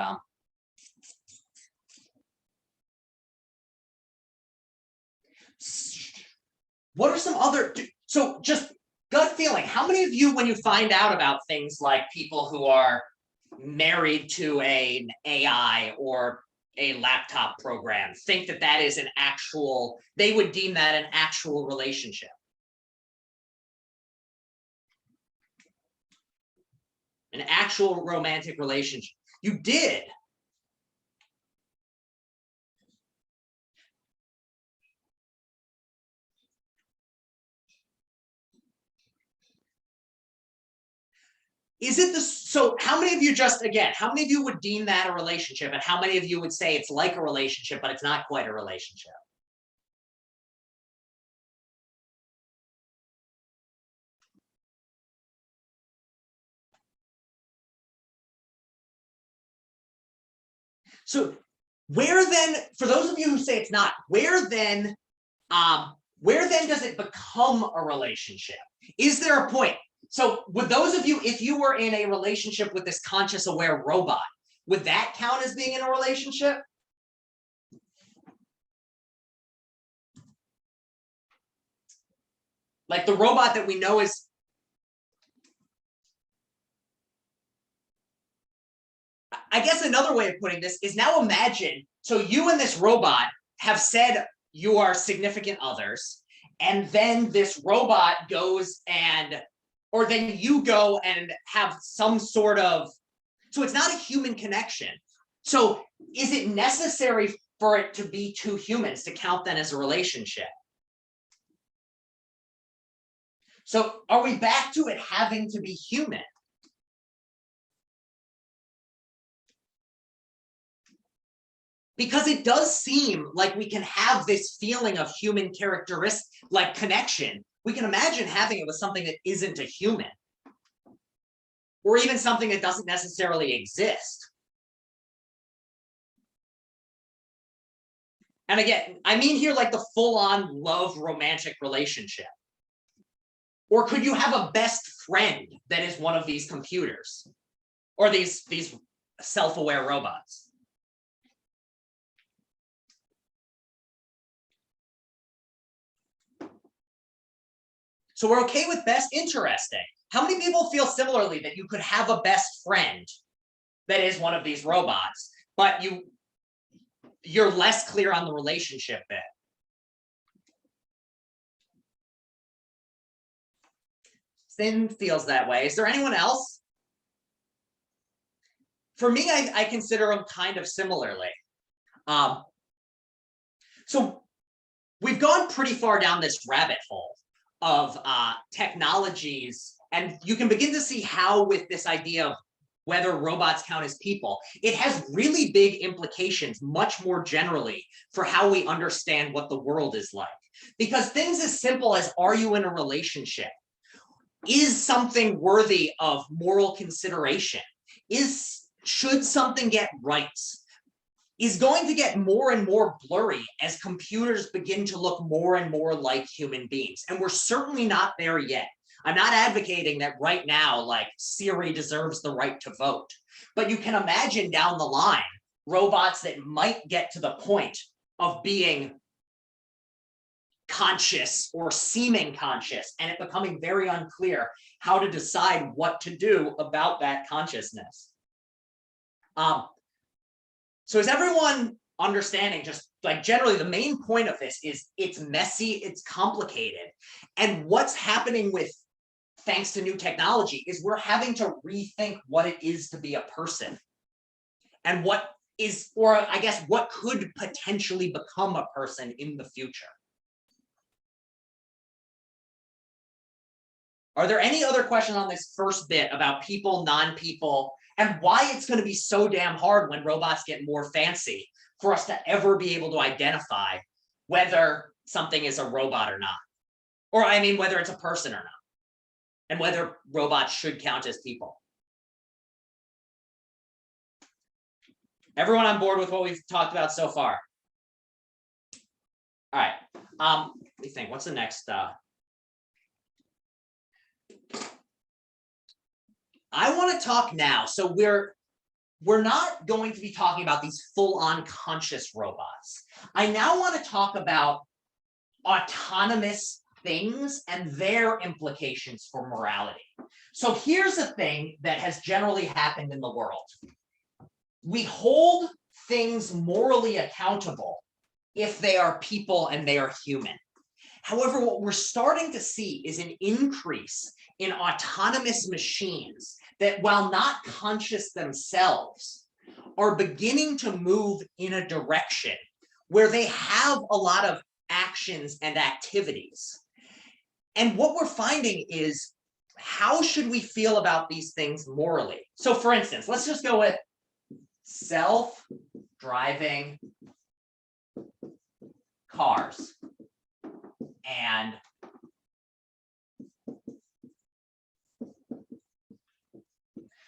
Speaker 1: what are some other, so just gut feeling, how many of you, when you find out about things like people who are married to an AI or a laptop program, think that that is an actual, they would deem that an actual relationship? An actual romantic relationship. You did. Is it the, so how many of you just, again, how many of you would deem that a relationship, and how many of you would say it's like a relationship, but it's not quite a relationship? So where then, for those of you who say it's not, where then does it become a relationship? Is there a point? So would those of you, if you were in a relationship with this conscious aware robot, would that count as being in a relationship? Like the robot that we know is, I guess another way of putting this is, now imagine, so you and this robot have said you are significant others, and then this robot goes and, or then you go and have some sort of, so it's not a human connection. So is it necessary for it to be two humans to count then as a relationship? So are we back to it having to be human? Because it does seem like we can have this feeling of human characteristic, like connection. We can imagine having it with something that isn't a human, or even something that doesn't necessarily exist. And again, I mean here like the full-on love romantic relationship. Or could you have a best friend that is one of these computers, or these self-aware robots? So we're okay with best. Interesting. How many people feel similarly that you could have a best friend that is one of these robots, but you're less clear on the relationship bit? Thin feels that way. Is there anyone else? For me, I consider them kind of similarly. So we've gone pretty far down this rabbit hole of technologies, and you can begin to see how, with this idea of whether robots count as people, it has really big implications, much more generally, for how we understand what the world is like. Because things as simple as, are you in a relationship? Is something worthy of moral consideration? Should something get rights? Is going to get more and more blurry as computers begin to look more and more like human beings. And we're certainly not there yet. I'm not advocating that right now, like Siri deserves the right to vote, but you can imagine down the line, robots that might get to the point of being conscious or seeming conscious, and it becoming very unclear how to decide what to do about that consciousness. So is everyone understanding, just like generally the main point of this is it's messy, it's complicated. And what's happening with, thanks to new technology, is we're having to rethink what it is to be a person. And what is, or I guess, what could potentially become a person in the future. Are there any other questions on this first bit about people, non-people, and why it's going to be so damn hard when robots get more fancy for us to ever be able to identify whether something is a robot or not? Or I mean, whether it's a person or not, and whether robots should count as people. Everyone on board with what we've talked about so far? All right. Let me think. What's the next? I want to talk now. So we're not going to be talking about these full-on conscious robots. I now want to talk about autonomous things and their implications for morality. So here's a thing that has generally happened in the world. We hold things morally accountable if they are people and they are human. However, what we're starting to see is an increase in autonomous machines that, while not conscious themselves, are beginning to move in a direction where they have a lot of actions and activities. And what we're finding is how should we feel about these things morally? So for instance, let's just go with self-driving cars. And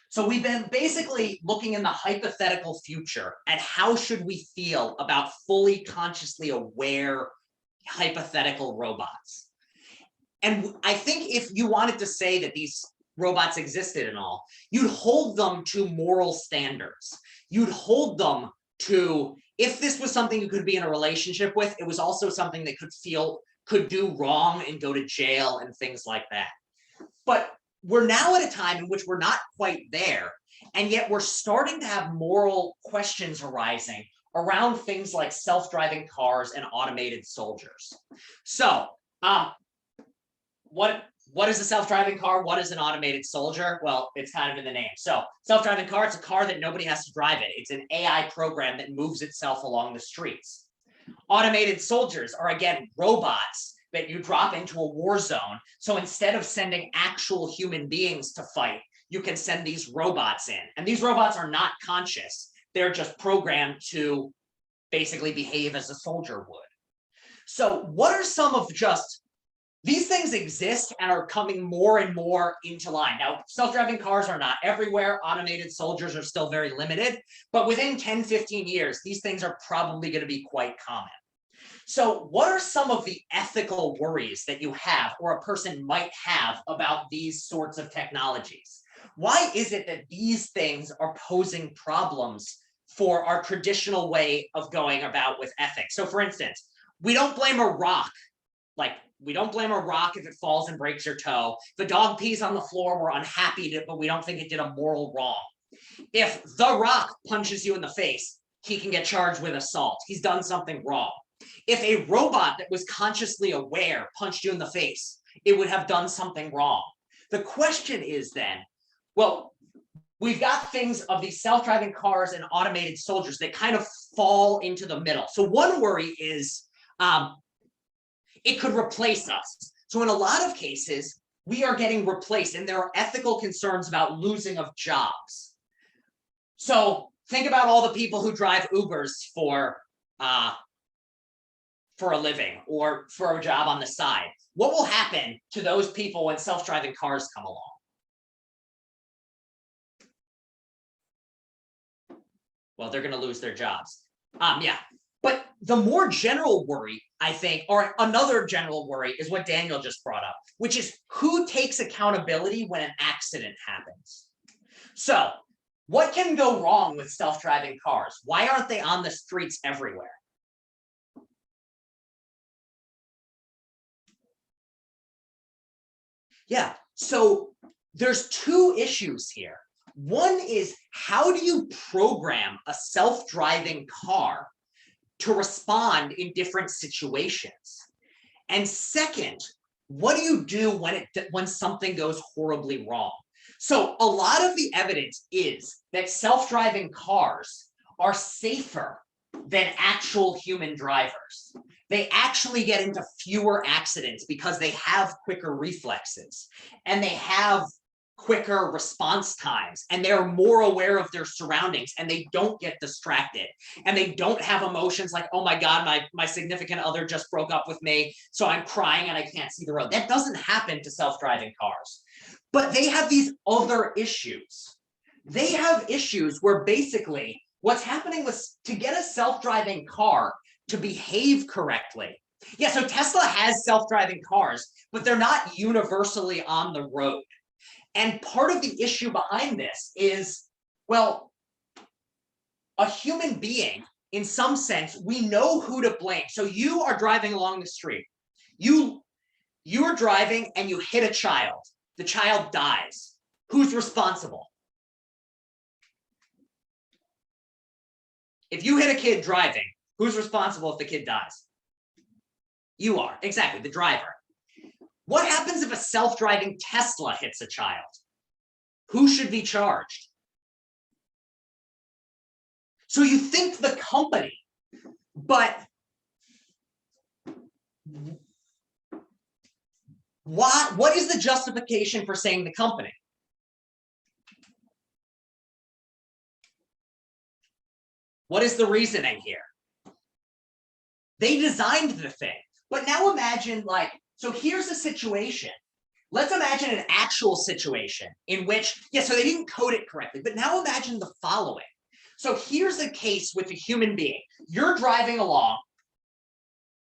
Speaker 1: so we've been basically looking in the hypothetical future at how should we feel about fully consciously aware hypothetical robots. And I think if you wanted to say that these robots existed and all, you'd hold them to moral standards. You'd hold them to, if this was something you could be in a relationship with, it was also something that could do wrong and go to jail and things like that. But we're now at a time in which we're not quite there, and yet we're starting to have moral questions arising around things like self-driving cars and automated soldiers. So what is a self-driving car? What is an automated soldier? Well, it's kind of in the name. So self-driving car, it's a car that nobody has to drive it. It's an AI program that moves itself along the streets. Automated soldiers are, again, robots that you drop into a war zone. So instead of sending actual human beings to fight, you can send these robots in. And these robots are not conscious. They're just programmed to basically behave as a soldier would. So what are some of just, these things exist and are coming more and more into line. Now, self-driving cars are not everywhere. Automated soldiers are still very limited, but within 10, 15 years, these things are probably going to be quite common. So what are some of the ethical worries that you have or a person might have about these sorts of technologies? Why is it that these things are posing problems for our traditional way of going about with ethics? So for instance, we don't blame a rock. Like, we don't blame a rock if it falls and breaks your toe. If a dog pees on the floor, we're unhappy, but we don't think it did a moral wrong. If the rock punches you in the face, he can get charged with assault. He's done something wrong. If a robot that was consciously aware punched you in the face, it would have done something wrong. The question is then, well, we've got things of these self-driving cars and automated soldiers that kind of fall into the middle. So one worry is it could replace us. So in a lot of cases, we are getting replaced, and there are ethical concerns about losing of jobs. So think about all the people who drive Ubers for a living or for a job on the side. What will happen to those people when self-driving cars come along? Well, they're going to lose their jobs. Yeah. But the more general worry, I think, or another general worry, is what Daniel just brought up, which is who takes accountability when an accident happens. So what can go wrong with self-driving cars? Why aren't they on the streets everywhere? Yeah, so there's two issues here. One is, how do you program a self-driving car to respond in different situations? And second, what do you do when something goes horribly wrong? So a lot of the evidence is that self-driving cars are safer than actual human drivers. They actually get into fewer accidents because they have quicker reflexes and they have quicker response times, and they're more aware of their surroundings, and they don't get distracted, and they don't have emotions like, oh my God, my significant other just broke up with me, so I'm crying and I can't see the road. That doesn't happen to self-driving cars. But they have these other issues. They have issues where basically what's happening with, to get a self-driving car to behave correctly. Yeah, so Tesla has self-driving cars, but they're not universally on the road. And part of the issue behind this is, well, a human being, in some sense, we know who to blame. So you are driving along the street. You are driving and you hit a child. The child dies. Who's responsible? If you hit a kid driving, who's responsible if the kid dies? You are, exactly, the driver. What happens if a self-driving Tesla hits a child? Who should be charged? So you think the company, but What is the justification for saying the company? What is the reasoning here? They designed the thing, but now imagine like, so here's a situation. Let's imagine an actual situation in which, yeah, so they didn't code it correctly, but now imagine the following. So here's a case with a human being. You're driving along,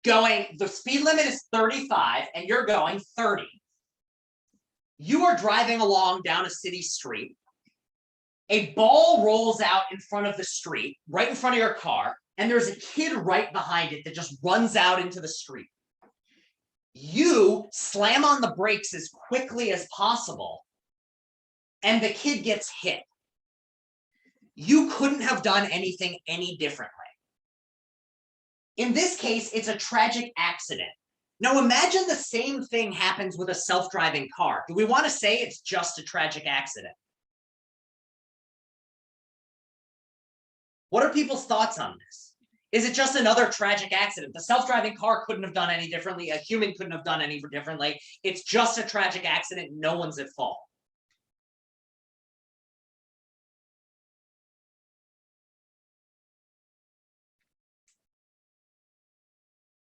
Speaker 1: the speed limit is 35 and you're going 30. You are driving along down a city street. A ball rolls out in front of the street, right in front of your car, and there's a kid right behind it that just runs out into the street. You slam on the brakes as quickly as possible, and the kid gets hit. You couldn't have done anything any differently. In this case, it's a tragic accident. Now imagine the same thing happens with a self-driving car. Do we want to say it's just a tragic accident? What are people's thoughts on this? Is it just another tragic accident? The self-driving car couldn't have done any differently. A human couldn't have done any differently. It's just a tragic accident. No one's at fault.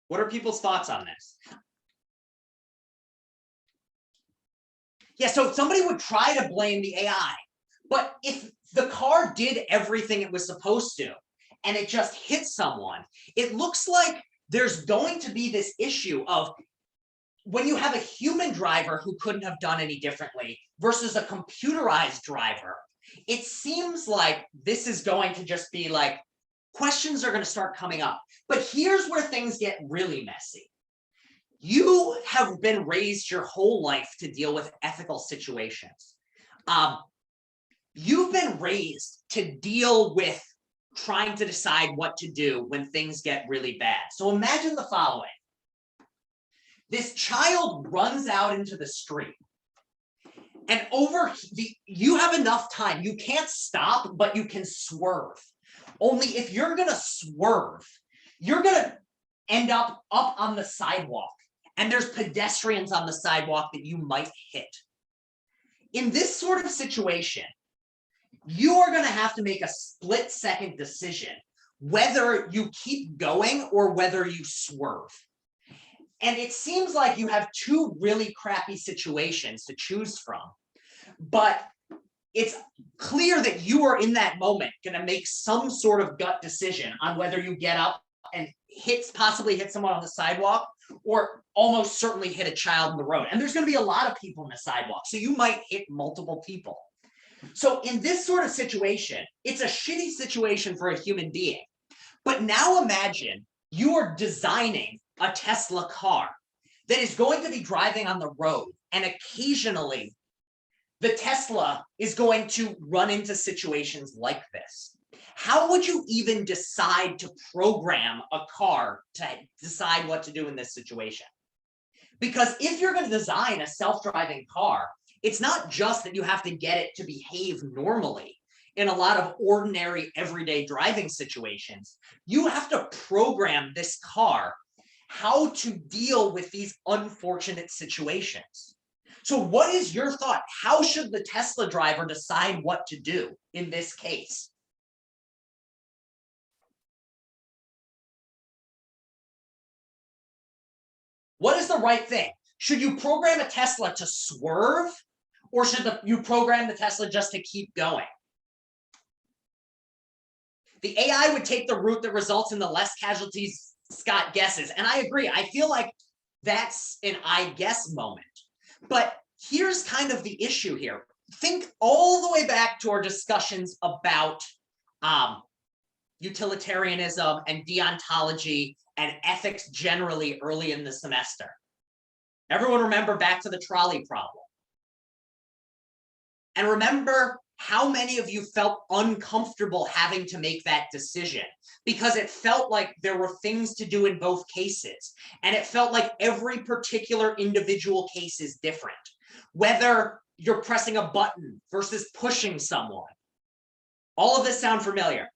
Speaker 1: What are people's thoughts on this? Yeah, so somebody would try to blame the AI, but if the car did everything it was supposed to, and it just hit someone, it looks like there's going to be this issue of when you have a human driver who couldn't have done any differently versus a computerized driver, it seems like this is going to just be like, questions are going to start coming up. But here's where things get really messy. You have been raised your whole life to deal with ethical situations. You've been raised to deal with trying to decide what to do when things get really bad. So imagine the following. This child runs out into the street, and you have enough time. You can't stop, but you can swerve. Only if you're going to swerve, you're going to end up on the sidewalk, and there's pedestrians on the sidewalk that you might hit. In this sort of situation, you are going to have to make a split-second decision whether you keep going or whether you swerve. And it seems like you have two really crappy situations to choose from, but it's clear that you are in that moment going to make some sort of gut decision on whether you get up and possibly hit someone on the sidewalk or almost certainly hit a child in the road. And there's going to be a lot of people on the sidewalk, so you might hit multiple people. So in this sort of situation, it's a shitty situation for a human being. But now imagine you are designing a Tesla car that is going to be driving on the road, and occasionally the Tesla is going to run into situations like this. How would you even decide to program a car to decide what to do in this situation? Because if you're going to design a self-driving car, it's not just that you have to get it to behave normally in a lot of ordinary everyday driving situations. You have to program this car how to deal with these unfortunate situations. So what is your thought? How should the Tesla driver decide what to do in this case? What is the right thing? Should you program a Tesla to swerve, or should you program the Tesla just to keep going? The AI would take the route that results in the less casualties Scott guesses. And I agree. I feel like that's an I guess moment. But here's kind of the issue here. Think all the way back to our discussions about utilitarianism and deontology and ethics generally early in the semester. Everyone remember back to the trolley problem. And remember how many of you felt uncomfortable having to make that decision because it felt like there were things to do in both cases. And it felt like every particular individual case is different, whether you're pressing a button versus pushing someone. All of this sound familiar?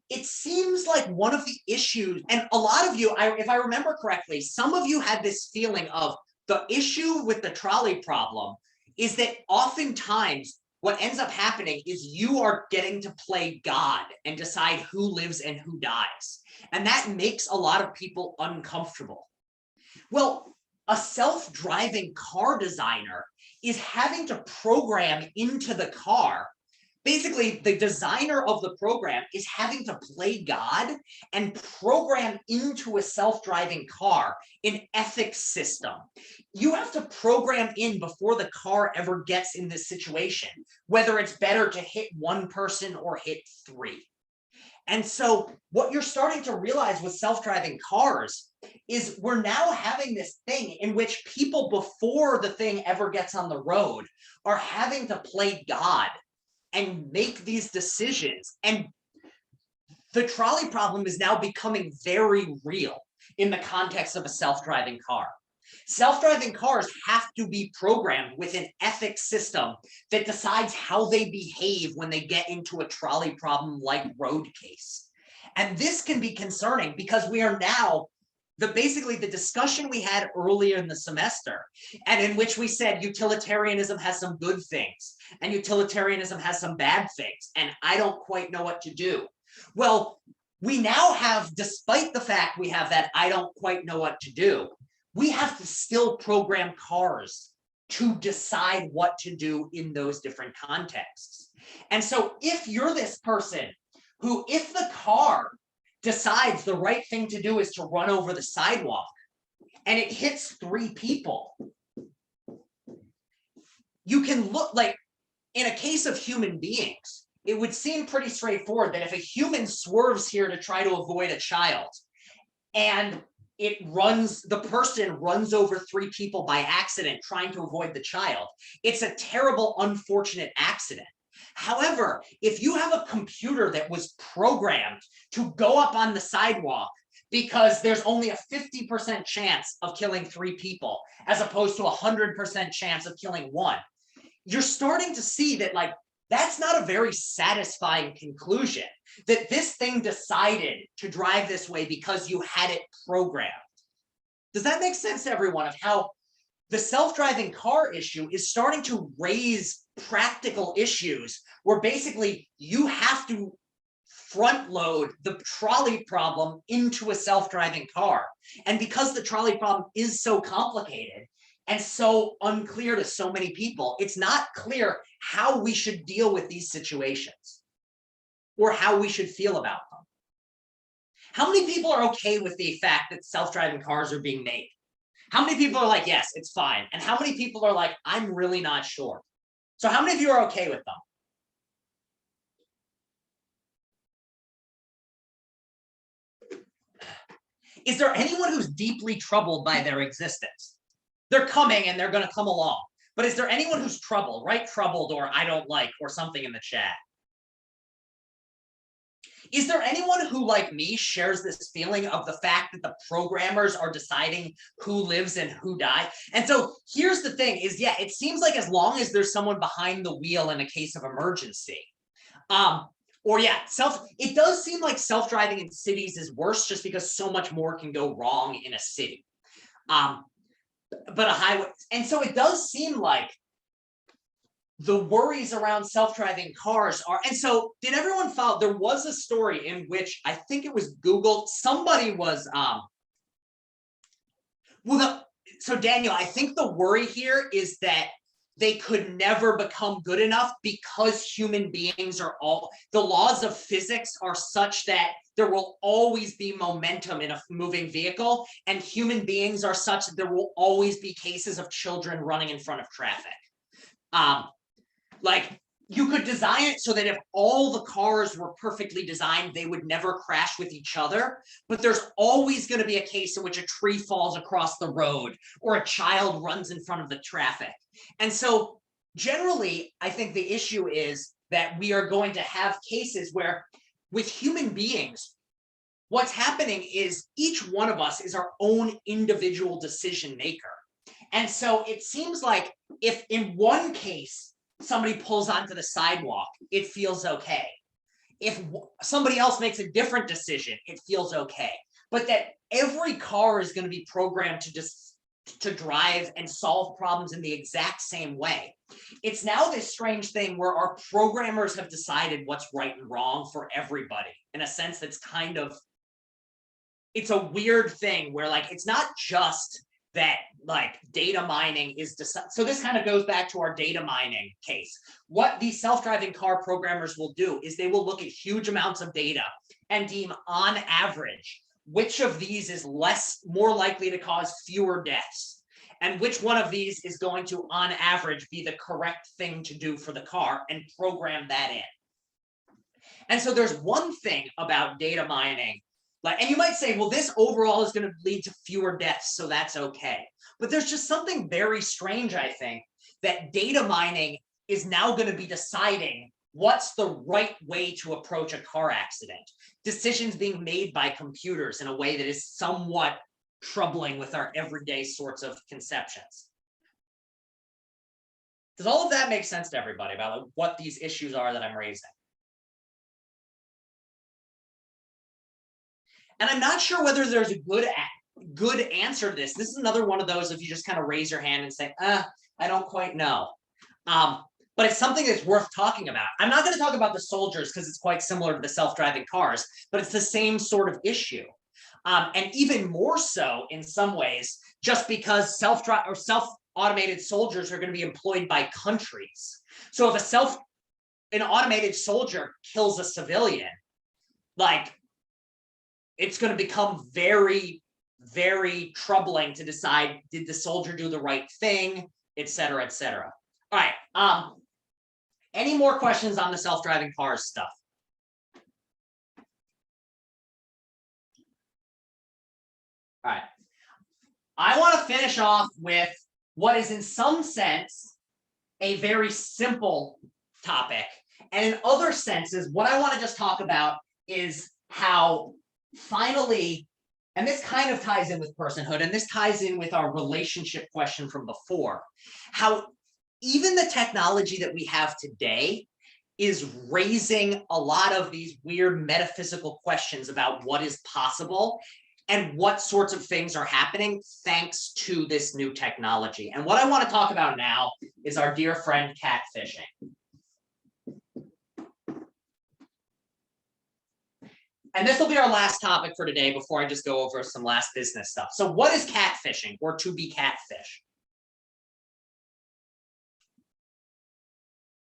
Speaker 1: it seems like one of the issues, and a lot of you, if I remember correctly, some of you had this feeling of the issue with the trolley problem is that oftentimes what ends up happening is you are getting to play God and decide who lives and who dies. And that makes a lot of people uncomfortable. Well, a self-driving car designer is having to program into the car. Basically, the designer of the program is having to play God and program into a self-driving car an ethics system. You have to program in before the car ever gets in this situation, whether it's better to hit one person or hit three. And so what you're starting to realize with self-driving cars is we're now having this thing in which people before the thing ever gets on the road are having to play God and make these decisions. And the trolley problem is now becoming very real in the context of a self-driving car. Self-driving cars have to be programmed with an ethics system that decides how they behave when they get into a trolley problem like road case. And this can be concerning because we are now basically the discussion we had earlier in the semester, and in which we said utilitarianism has some good things and utilitarianism has some bad things, and I don't quite know what to do. Well, we now have, despite the fact we have that I don't quite know what to do, we have to still program cars to decide what to do in those different contexts. And so if you're this person who, if the car decides the right thing to do is to run over the sidewalk and it hits three people, you can look like, in a case of human beings, it would seem pretty straightforward that if a human swerves here to try to avoid a child and the person runs over three people by accident trying to avoid the child, it's a terrible, unfortunate accident. However, if you have a computer that was programmed to go up on the sidewalk because there's only a 50% chance of killing three people, as opposed to a 100% chance of killing one, you're starting to see that, like, that's not a very satisfying conclusion, that this thing decided to drive this way because you had it programmed. Does that make sense to everyone of how the self-driving car issue is starting to raise practical issues where basically you have to front load the trolley problem into a self-driving car? And because the trolley problem is so complicated and so unclear to so many people, it's not clear how we should deal with these situations or how we should feel about them. How many people are okay with the fact that self-driving cars are being made? How many people are like, yes, it's fine? And how many people are like, I'm really not sure? So how many of you are okay with them? Is there anyone who's deeply troubled by their existence? They're coming and they're going to come along. But is there anyone who's troubled, right? Troubled or I don't like or something in the chat? Is there anyone who, like me, shares this feeling of the fact that the programmers are deciding who lives and who dies? And so here's the thing is, yeah, it seems like as long as there's someone behind the wheel in a case of emergency, it does seem like self-driving in cities is worse just because so much more can go wrong in a city. But a highway, and so it does seem like the worries around self-driving cars are, and so did everyone follow? There was a story in which I think it was Google, somebody was, so Daniel, I think the worry here is that they could never become good enough because human beings are the laws of physics are such that there will always be momentum in a moving vehicle, and human beings are such that there will always be cases of children running in front of traffic. Like, you could design it so that if all the cars were perfectly designed, they would never crash with each other. But there's always going to be a case in which a tree falls across the road or a child runs in front of the traffic. And so generally, I think the issue is that we are going to have cases where with human beings, what's happening is each one of us is our own individual decision maker. And so it seems like if in one case, somebody pulls onto the sidewalk, it feels okay. if somebody else makes a different decision, it feels okay. But that every car is going to be programmed to just to drive and solve problems in the exact same way. It's now this strange thing where our programmers have decided what's right and wrong for everybody in a sense that's kind of, it's a weird thing where like it's not just that like data mining is so this kind of goes back to our data mining case. What these self-driving car programmers will do is they will look at huge amounts of data and deem on average which of these is more likely to cause fewer deaths, and which one of these is going to on average be the correct thing to do for the car, and program that in. And so there's one thing about data mining, like, and you might say, well, this overall is going to lead to fewer deaths, so that's okay. But there's just something very strange, I think, that data mining is now going to be deciding what's the right way to approach a car accident. Decisions being made by computers in a way that is somewhat troubling with our everyday sorts of conceptions. Does all of that make sense to everybody about like, what these issues are that I'm raising? And I'm not sure whether there's a good answer to this. This is another one of those if you just kind of raise your hand and say, I don't quite know. But it's something that's worth talking about. I'm not going to talk about the soldiers because it's quite similar to the self-driving cars, but it's the same sort of issue. And even more so in some ways, just because self-automated soldiers are going to be employed by countries. So if an automated soldier kills a civilian, like it's going to become very, very troubling to decide, did the soldier do the right thing, et cetera, et cetera. All right. Any more questions on the self-driving cars stuff? All right. I want to finish off with what is in some sense a very simple topic. And in other senses, what I want to just talk about is how finally, and this kind of ties in with personhood, and this ties in with our relationship question from before, how even the technology that we have today is raising a lot of these weird metaphysical questions about what is possible and what sorts of things are happening thanks to this new technology. And what I want to talk about now is our dear friend catfishing. And this will be our last topic for today before I just go over some last business stuff. So what is catfishing, or to be catfish?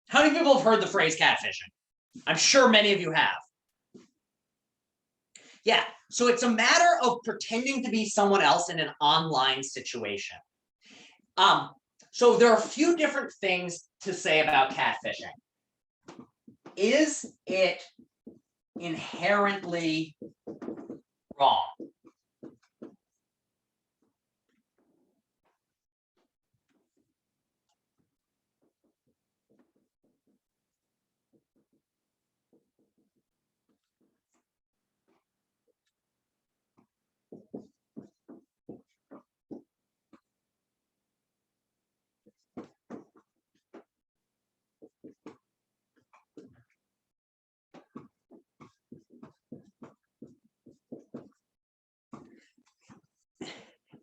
Speaker 1: How many people have heard the phrase catfishing? I'm sure many of you have. Yeah, so it's a matter of pretending to be someone else in an online situation. So there are a few different things to say about catfishing. Is it inherently wrong?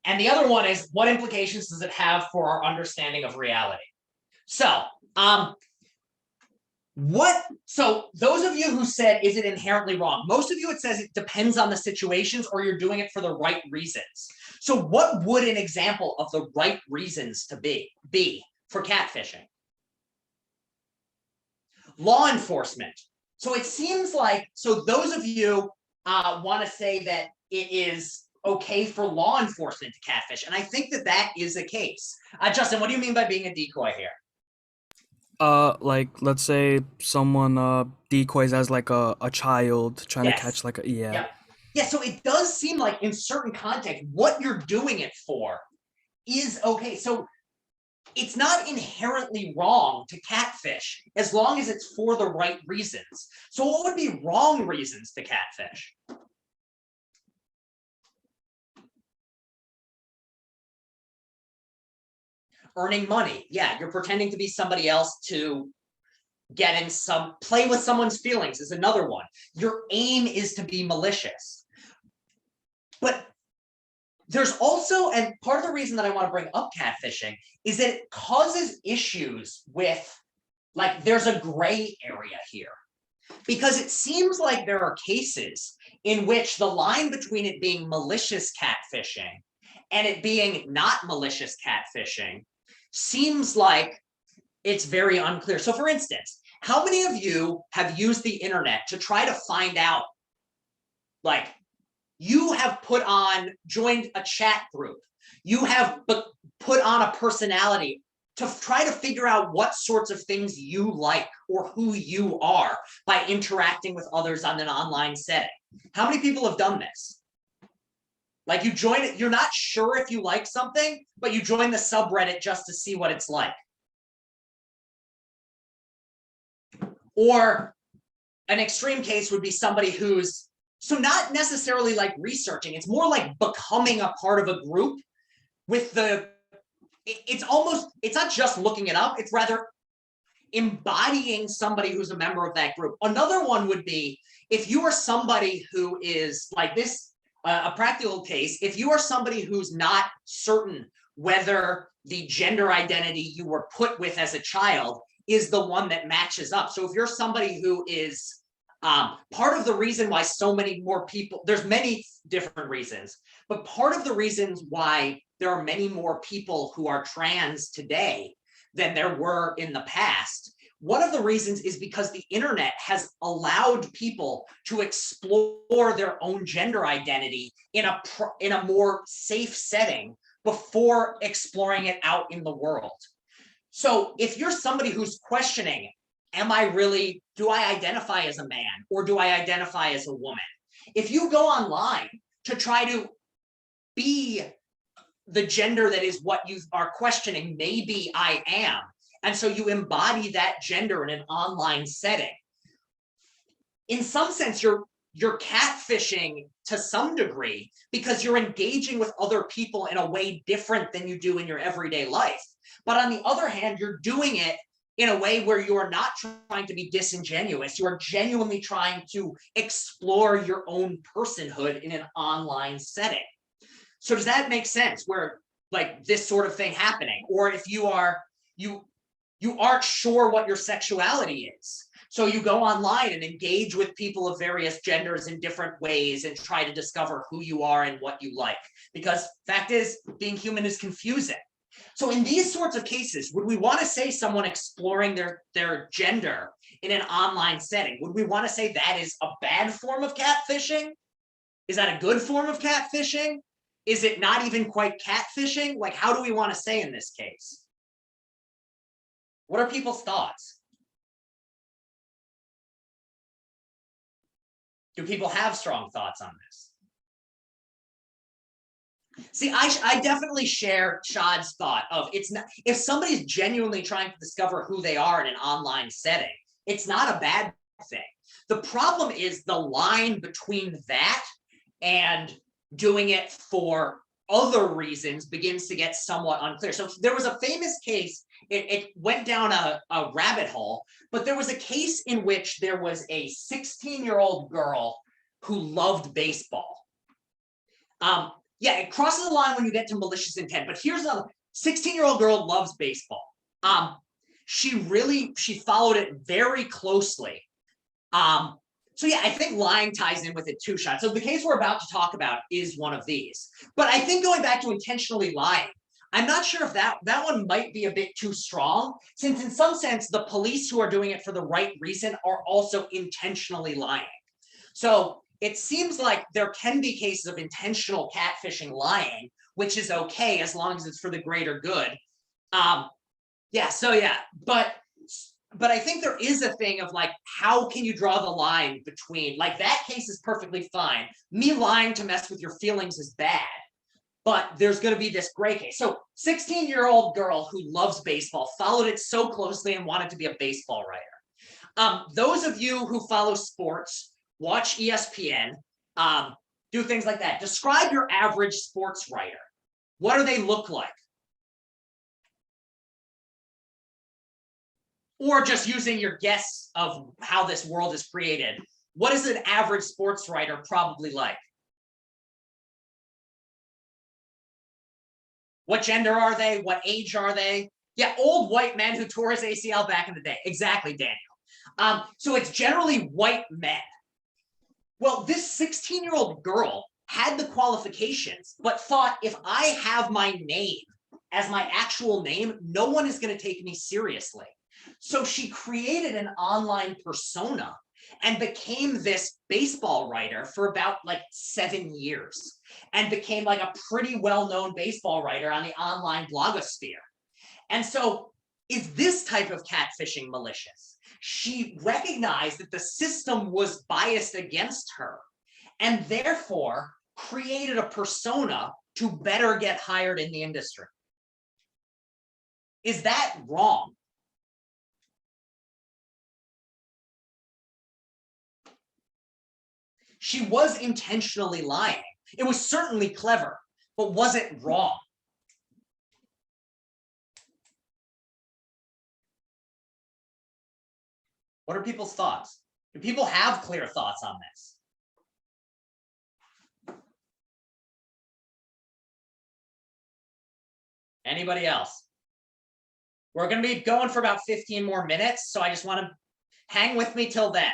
Speaker 1: And the other one is, what implications does it have for our understanding of reality? So, so those of you who said, is it inherently wrong? Most of you, it says it depends on the situations, or you're doing it for the right reasons. So what would an example of the right reasons to be for catfishing? Law enforcement. So it seems like, so those of you want to say that it is okay for law enforcement to catfish. And I think that that is the case. Justin, what do you mean by being a decoy here?
Speaker 2: Like let's say someone decoys as like a child trying
Speaker 1: Yes.
Speaker 2: to catch like a yeah.
Speaker 1: Yeah, so it does seem like in certain context, what you're doing it for is okay. So it's not inherently wrong to catfish as long as it's for the right reasons. So what would be wrong reasons to catfish? Earning money. Yeah, you're pretending to be somebody else to getting some play with someone's feelings is another one. Your aim is to be malicious. But there's also, and part of the reason that I want to bring up catfishing is that it causes issues with, like, there's a gray area here. Because it seems like there are cases in which the line between it being malicious catfishing and it being not malicious catfishing seems like it's very unclear. So for instance, how many of you have used the internet to try to find out, like, you have joined a chat group, you have put on a personality to try to figure out what sorts of things you like or who you are by interacting with others on an online setting? How many people have done this? Like, you join it, you're not sure if you like something, but you join the subreddit just to see what it's like. Or an extreme case would be somebody who's, so not necessarily like researching, it's more like becoming a part of a group with the, it's not just looking it up, it's rather embodying somebody who's a member of that group. Another one would be if you are somebody who is like this, a practical case, if you are somebody who's not certain whether the gender identity you were put with as a child is the one that matches up. So if you're somebody who is, part of the reason why so many more people, there's many different reasons, but part of the reasons why there are many more people who are trans today than there were in the past, one of the reasons is because the internet has allowed people to explore their own gender identity in a more safe setting before exploring it out in the world. So if you're somebody who's questioning, do I identify as a man or do I identify as a woman? If you go online to try to be the gender that is what you are questioning, maybe I am, and so you embody that gender in an online setting, in some sense, you're catfishing to some degree because you're engaging with other people in a way different than you do in your everyday life. But on the other hand, you're doing it in a way where you are not trying to be disingenuous. You are genuinely trying to explore your own personhood in an online setting. So does that make sense, where like this sort of thing happening? Or if you aren't sure what your sexuality is, so you go online and engage with people of various genders in different ways and try to discover who you are and what you like, because fact is, being human is confusing. So in these sorts of cases, would we want to say someone exploring their gender in an online setting, would we want to say that is a bad form of catfishing? Is that a good form of catfishing? Is it not even quite catfishing? Like, how do we want to say in this case? What are people's thoughts? Do people have strong thoughts on this? See, I definitely share Shad's thought of, it's not, if somebody's genuinely trying to discover who they are in an online setting, it's not a bad thing. The problem is the line between that and doing it for other reasons begins to get somewhat unclear. So there was a famous case, it went down a rabbit hole, but there was a case in which there was a 16-year-old girl who loved baseball. Yeah, it crosses the line when you get to malicious intent, but here's a 16-year-old girl loves baseball. She followed it very closely. So yeah, I think lying ties in with it too, Sean. So the case we're about to talk about is one of these. But I think going back to intentionally lying, I'm not sure if that one might be a bit too strong, since in some sense, the police who are doing it for the right reason are also intentionally lying. So it seems like there can be cases of intentional catfishing lying, which is okay as long as it's for the greater good. But I think there is a thing of like, how can you draw the line between, like, that case is perfectly fine. Me lying to mess with your feelings is bad, but there's going to be this gray case. So 16-year-old girl who loves baseball, followed it so closely and wanted to be a baseball writer. Those of you who follow sports, watch ESPN, do things like that. Describe your average sports writer. What do they look like? or just using your guess of how this world is created, what is an average sports writer probably like? What gender are they? What age are they? Yeah, old white men who tore his ACL back in the day. Exactly, Daniel. So it's generally white men. Well, this 16-year-old girl had the qualifications, but thought if I have my name as my actual name, no one is going to take me seriously. So she created an online persona and became this baseball writer for about like 7 years and became like a pretty well-known baseball writer on the online blogosphere. And so is this type of catfishing malicious? She recognized that the system was biased against her and therefore created a persona to better get hired in the industry. Is that wrong? She was intentionally lying. It was certainly clever, but was it wrong? What are people's thoughts? Do people have clear thoughts on this? Anybody else? We're going to be going for about 15 more minutes, so I just want to hang with me till then.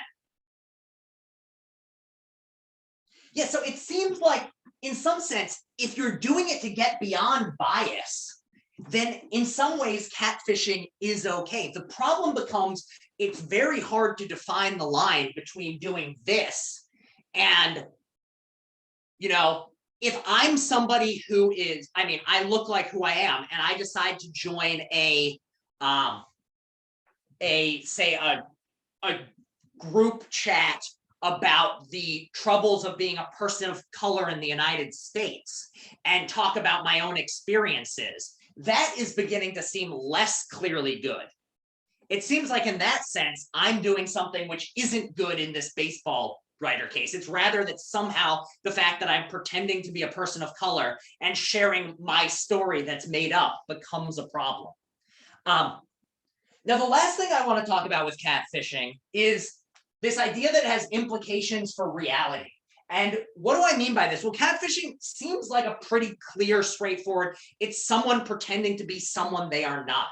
Speaker 1: Yeah, so it seems like, in some sense, if you're doing it to get beyond bias, then in some ways, catfishing is okay. The problem becomes it's very hard to define the line between doing this and, you know, if I'm somebody who is, I mean, I look like who I am, and I decide to join a group chat about the troubles of being a person of color in the United States and talk about my own experiences, that is beginning to seem less clearly good. It seems like in that sense, I'm doing something which isn't good in this baseball writer case. It's rather that somehow the fact that I'm pretending to be a person of color and sharing my story that's made up becomes a problem. Now, the last thing I want to talk about with catfishing is this idea that has implications for reality. And what do I mean by this? Well, catfishing seems like a pretty clear, straightforward, it's someone pretending to be someone they are not.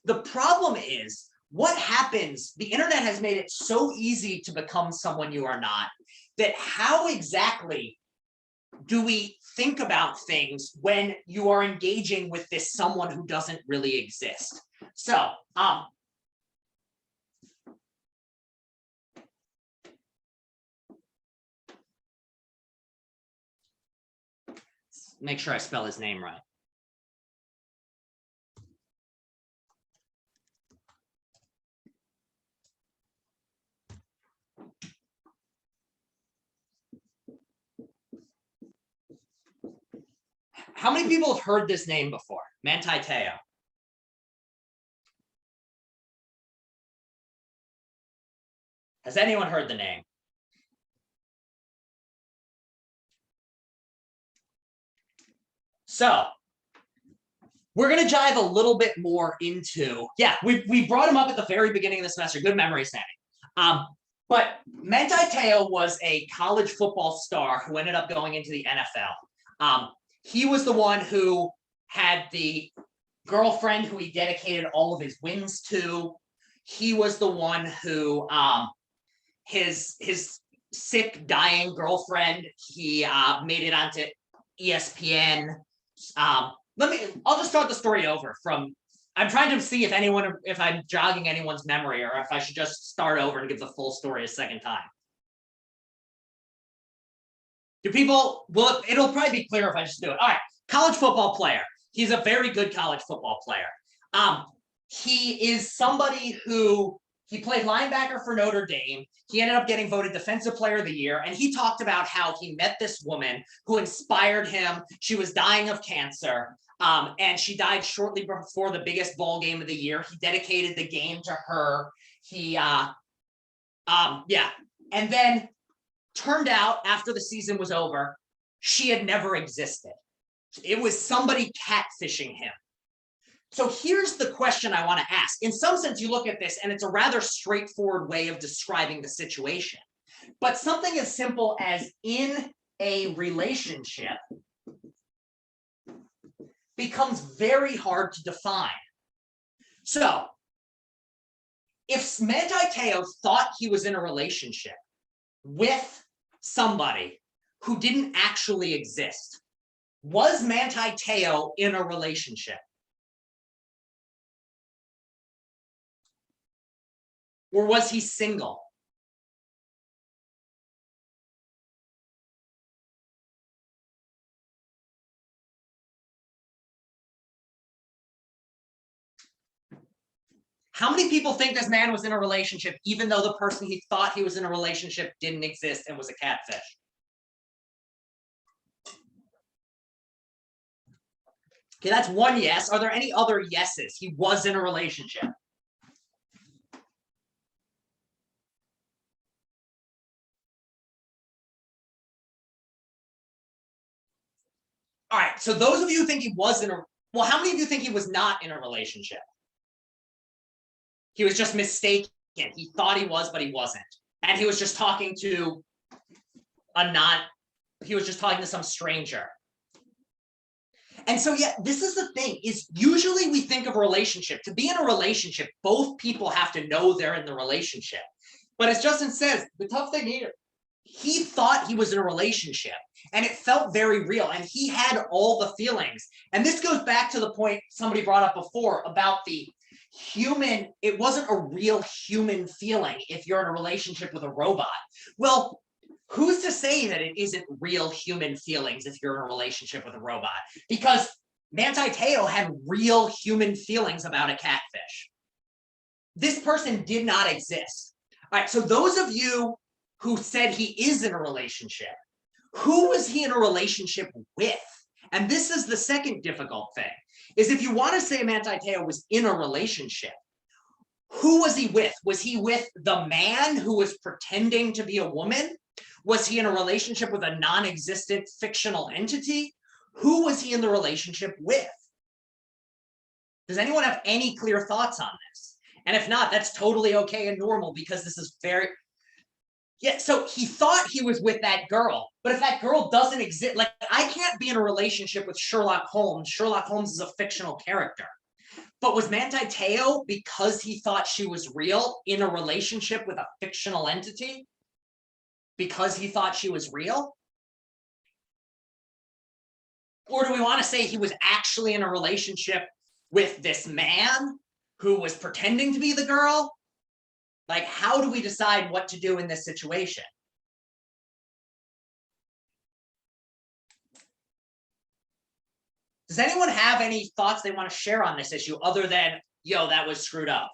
Speaker 1: The problem is, what happens, the internet has made it so easy to become someone you are not, that how exactly do we think about things when you are engaging with this someone who doesn't really exist? So, make sure I spell his name right. How many people have heard this name before? Manti Te'o. Has anyone heard the name? So we're going to dive a little bit more into, yeah, we brought him up at the very beginning of the semester. Good memory, Sammy. But Manti Te'o was a college football star who ended up going into the NFL. He was the one who had the girlfriend who he dedicated all of his wins to. He was the one who, his sick, dying girlfriend, he made it onto ESPN. I'll just start the story over from, I'm trying to see if I'm jogging anyone's memory or if I should just start over and give the full story a second time. Do people, well, it'll probably be clearer if I just do it. All right, college football player. He's a very good college football player. He is somebody who, he played linebacker for Notre Dame. He ended up getting voted Defensive Player of the Year. And he talked about how he met this woman who inspired him. She was dying of cancer. And she died shortly before the biggest ball game of the year. He dedicated the game to her. He, yeah. And then turned out after the season was over, she had never existed. It was somebody catfishing him. So here's the question I want to ask. In some sense, you look at this and it's a rather straightforward way of describing the situation. But something as simple as in a relationship becomes very hard to define. So if Manti Te'o thought he was in a relationship with somebody who didn't actually exist, was Manti Te'o in a relationship? Or was he single? How many people think this man was in a relationship, even though the person he thought he was in a relationship didn't exist and was a catfish? Okay, that's one yes. Are there any other yeses? He was in a relationship. All right, so those of you who think he was in a, well, how many of you think he was not in a relationship? He was just mistaken. He thought he was, but he wasn't. And he was just talking to he was just talking to some stranger. And so, yeah, this is the thing, is usually we think of a relationship. To be in a relationship, both people have to know they're in the relationship. But as Justin says, the tough thing here, he thought he was in a relationship and it felt very real and he had all the feelings. And this goes back to the point somebody brought up before about the human, it wasn't a real human feeling if you're in a relationship with a robot. Well, who's to say that it isn't real human feelings if you're in a relationship with a robot? Because Manti Te'o had real human feelings about a catfish. This person did not exist. All right, so those of you who said he is in a relationship, who was he in a relationship with? And this is the second difficult thing, is if you want to say Manti Te'o was in a relationship, who was he with? Was he with the man who was pretending to be a woman? Was he in a relationship with a non-existent fictional entity? Who was he in the relationship with? Does anyone have any clear thoughts on this? And if not, that's totally okay and normal, because this is very, yeah, so he thought he was with that girl, but if that girl doesn't exist, like I can't be in a relationship with Sherlock Holmes. Sherlock Holmes is a fictional character. But was Manti Te'o, because he thought she was real, in a relationship with a fictional entity? Because he thought she was real? Or do we want to say he was actually in a relationship with this man who was pretending to be the girl? Like, how do we decide what to do in this situation? Does anyone have any thoughts they want to share on this issue other than, yo, that was screwed up?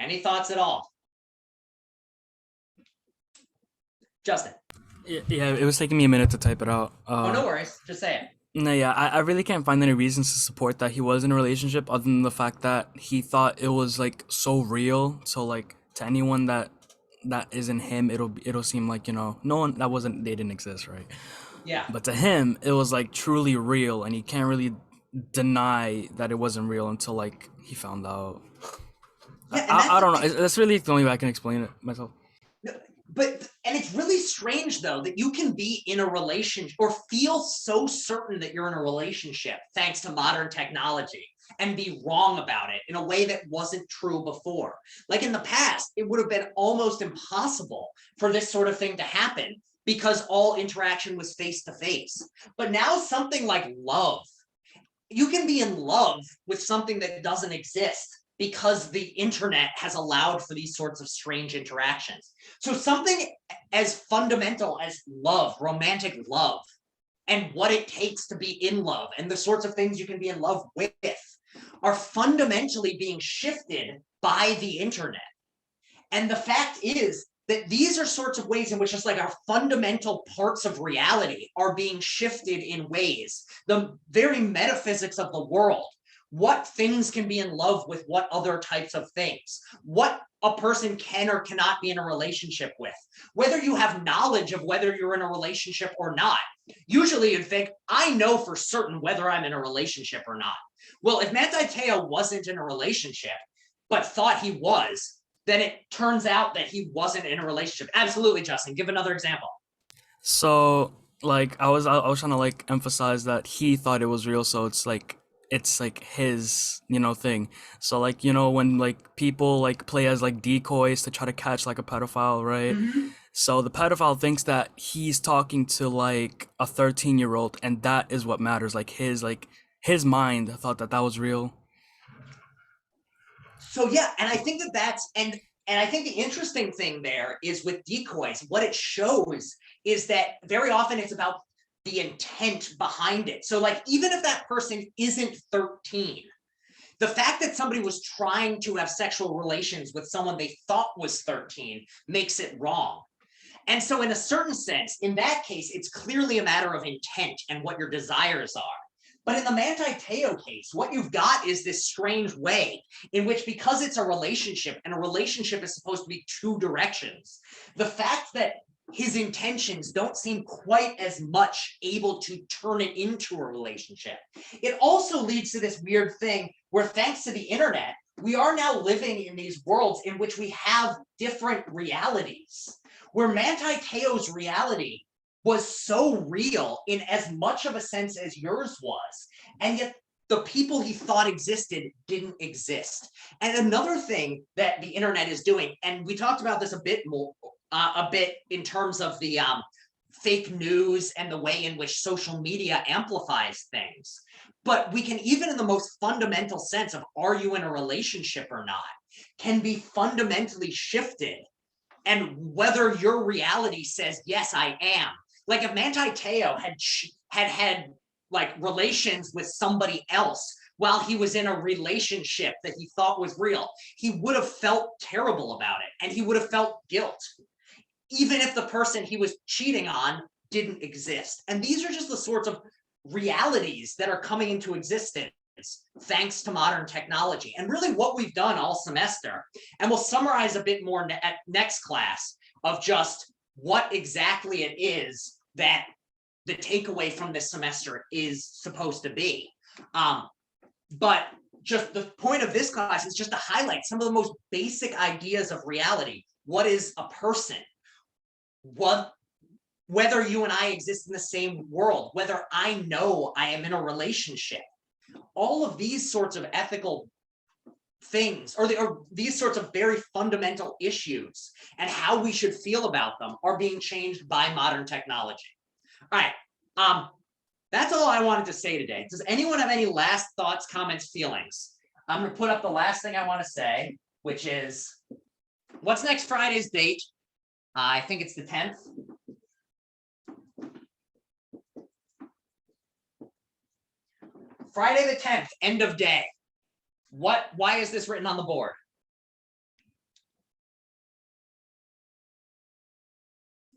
Speaker 1: Any thoughts at all? Justin?
Speaker 2: Yeah, it was taking me a minute to type it out.
Speaker 1: Oh, no worries. Just say it.
Speaker 2: No, yeah, I really can't find any reasons to support that he was in a relationship other than the fact that he thought it was like so real. So like to anyone that isn't him, it'll seem like, you know, no one that wasn't, they didn't exist, right?
Speaker 1: Yeah.
Speaker 2: But to him, it was like truly real, and he can't really deny that it wasn't real until like he found out.
Speaker 1: Yeah, and
Speaker 2: I don't know. That's really the only way I can explain it myself.
Speaker 1: But it's really strange though that you can be in a relationship or feel so certain that you're in a relationship thanks to modern technology and be wrong about it in a way that wasn't true before. Like in the past, it would have been almost impossible for this sort of thing to happen because all interaction was face to face. But now something like love, you can be in love with something that doesn't exist because the internet has allowed for these sorts of strange interactions. So something as fundamental as love, romantic love, and what it takes to be in love and the sorts of things you can be in love with are fundamentally being shifted by the internet. And the fact is that these are sorts of ways in which just like our fundamental parts of reality are being shifted in ways, the very metaphysics of the world, what things can be in love with what other types of things, what a person can or cannot be in a relationship with, whether you have knowledge of whether you're in a relationship or not. Usually you'd think, I know for certain whether I'm in a relationship or not. Well, if Manti Te'o wasn't in a relationship, but thought he was, then it turns out that he wasn't in a relationship. Absolutely, Justin. Give another example.
Speaker 2: So like I was trying to like emphasize that he thought it was real, so it's like his thing. So like when like people like play as like decoys to try to catch like a pedophile, right?
Speaker 1: Mhm.
Speaker 2: So the pedophile thinks that he's talking to like a 13-year-old, and that is what matters. Like his mind thought that that was real.
Speaker 1: So yeah, and I think and I think the interesting thing there is with decoys, what it shows is that very often it's about the intent behind it. So like even if that person isn't 13, the fact that somebody was trying to have sexual relations with someone they thought was 13 makes it wrong. And so in a certain sense, in that case, it's clearly a matter of intent and what your desires are. But in the Manti Te'o case, what you've got is this strange way in which, because it's a relationship and a relationship is supposed to be two directions, the fact that his intentions don't seem quite as much able to turn it into a relationship. It also leads to this weird thing where, thanks to the internet, we are now living in these worlds in which we have different realities, where Manti Te'o's reality was so real in as much of a sense as yours was, and yet the people he thought existed didn't exist. And another thing that the internet is doing, and we talked about this a bit in terms of the fake news and the way in which social media amplifies things, but we can, even in the most fundamental sense of are you in a relationship or not, can be fundamentally shifted. And whether your reality says, yes, I am. Like if Manti Te'o had like relations with somebody else while he was in a relationship that he thought was real, he would have felt terrible about it, and he would have felt guilt, even if the person he was cheating on didn't exist. And these are just the sorts of realities that are coming into existence thanks to modern technology. And really what we've done all semester, and we'll summarize a bit more at next class, of just what exactly it is that the takeaway from this semester is supposed to be. But just the point of this class is just to highlight some of the most basic ideas of reality. What is a person? Whether you and I exist in the same world, whether I know I am in a relationship. All of these sorts of ethical things, or these sorts of very fundamental issues and how we should feel about them, are being changed by modern technology. All right, that's all I wanted to say today. Does anyone have any last thoughts, comments, feelings? I'm going to put up the last thing I want to say, which is, what's next Friday's date? I think it's the 10th. Friday the 10th, end of day. Why is this written on the board?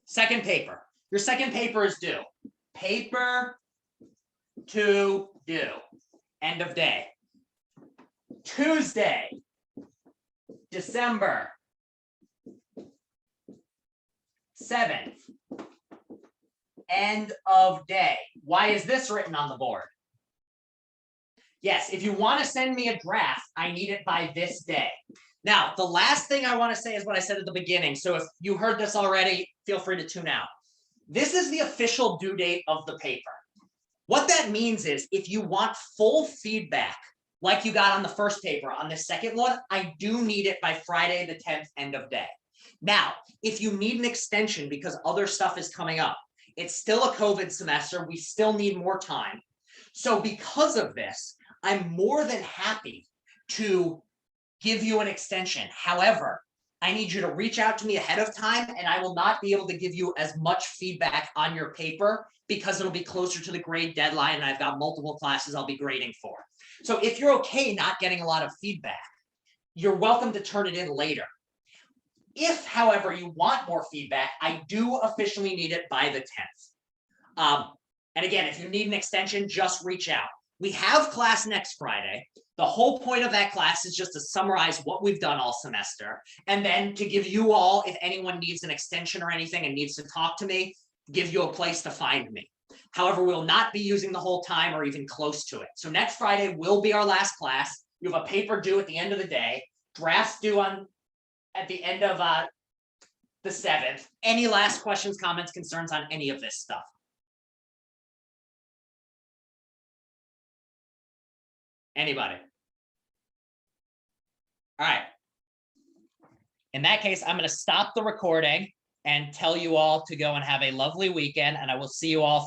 Speaker 1: Second paper. Your second paper is due. Paper to due. End of day. Tuesday, December 7th. End of day. Why is this written on the board? Yes, if you want to send me a draft, I need it by this day. Now, the last thing I want to say is what I said at the beginning. So if you heard this already, feel free to tune out. This is the official due date of the paper. What that means is, if you want full feedback, like you got on the first paper, on the second one, I do need it by Friday the 10th, end of day. Now, if you need an extension because other stuff is coming up, it's still a COVID semester, we still need more time. So because of this, I'm more than happy to give you an extension. However, I need you to reach out to me ahead of time, and I will not be able to give you as much feedback on your paper because it'll be closer to the grade deadline, and I've got multiple classes I'll be grading for. So if you're okay not getting a lot of feedback, you're welcome to turn it in later. If, however, you want more feedback, I do officially need it by the 10th. And again, if you need an extension, just reach out. We have class next Friday. The whole point of that class is just to summarize what we've done all semester. And then to give you all, if anyone needs an extension or anything and needs to talk to me, give you a place to find me. However, we'll not be using the whole time or even close to it. So next Friday will be our last class. You have a paper due at the end of the day. Drafts due at the end of the 7th. Any last questions, comments, concerns on any of this stuff? Anybody? All right. In that case, I'm going to stop the recording and tell you all to go and have a lovely weekend, and I will see you all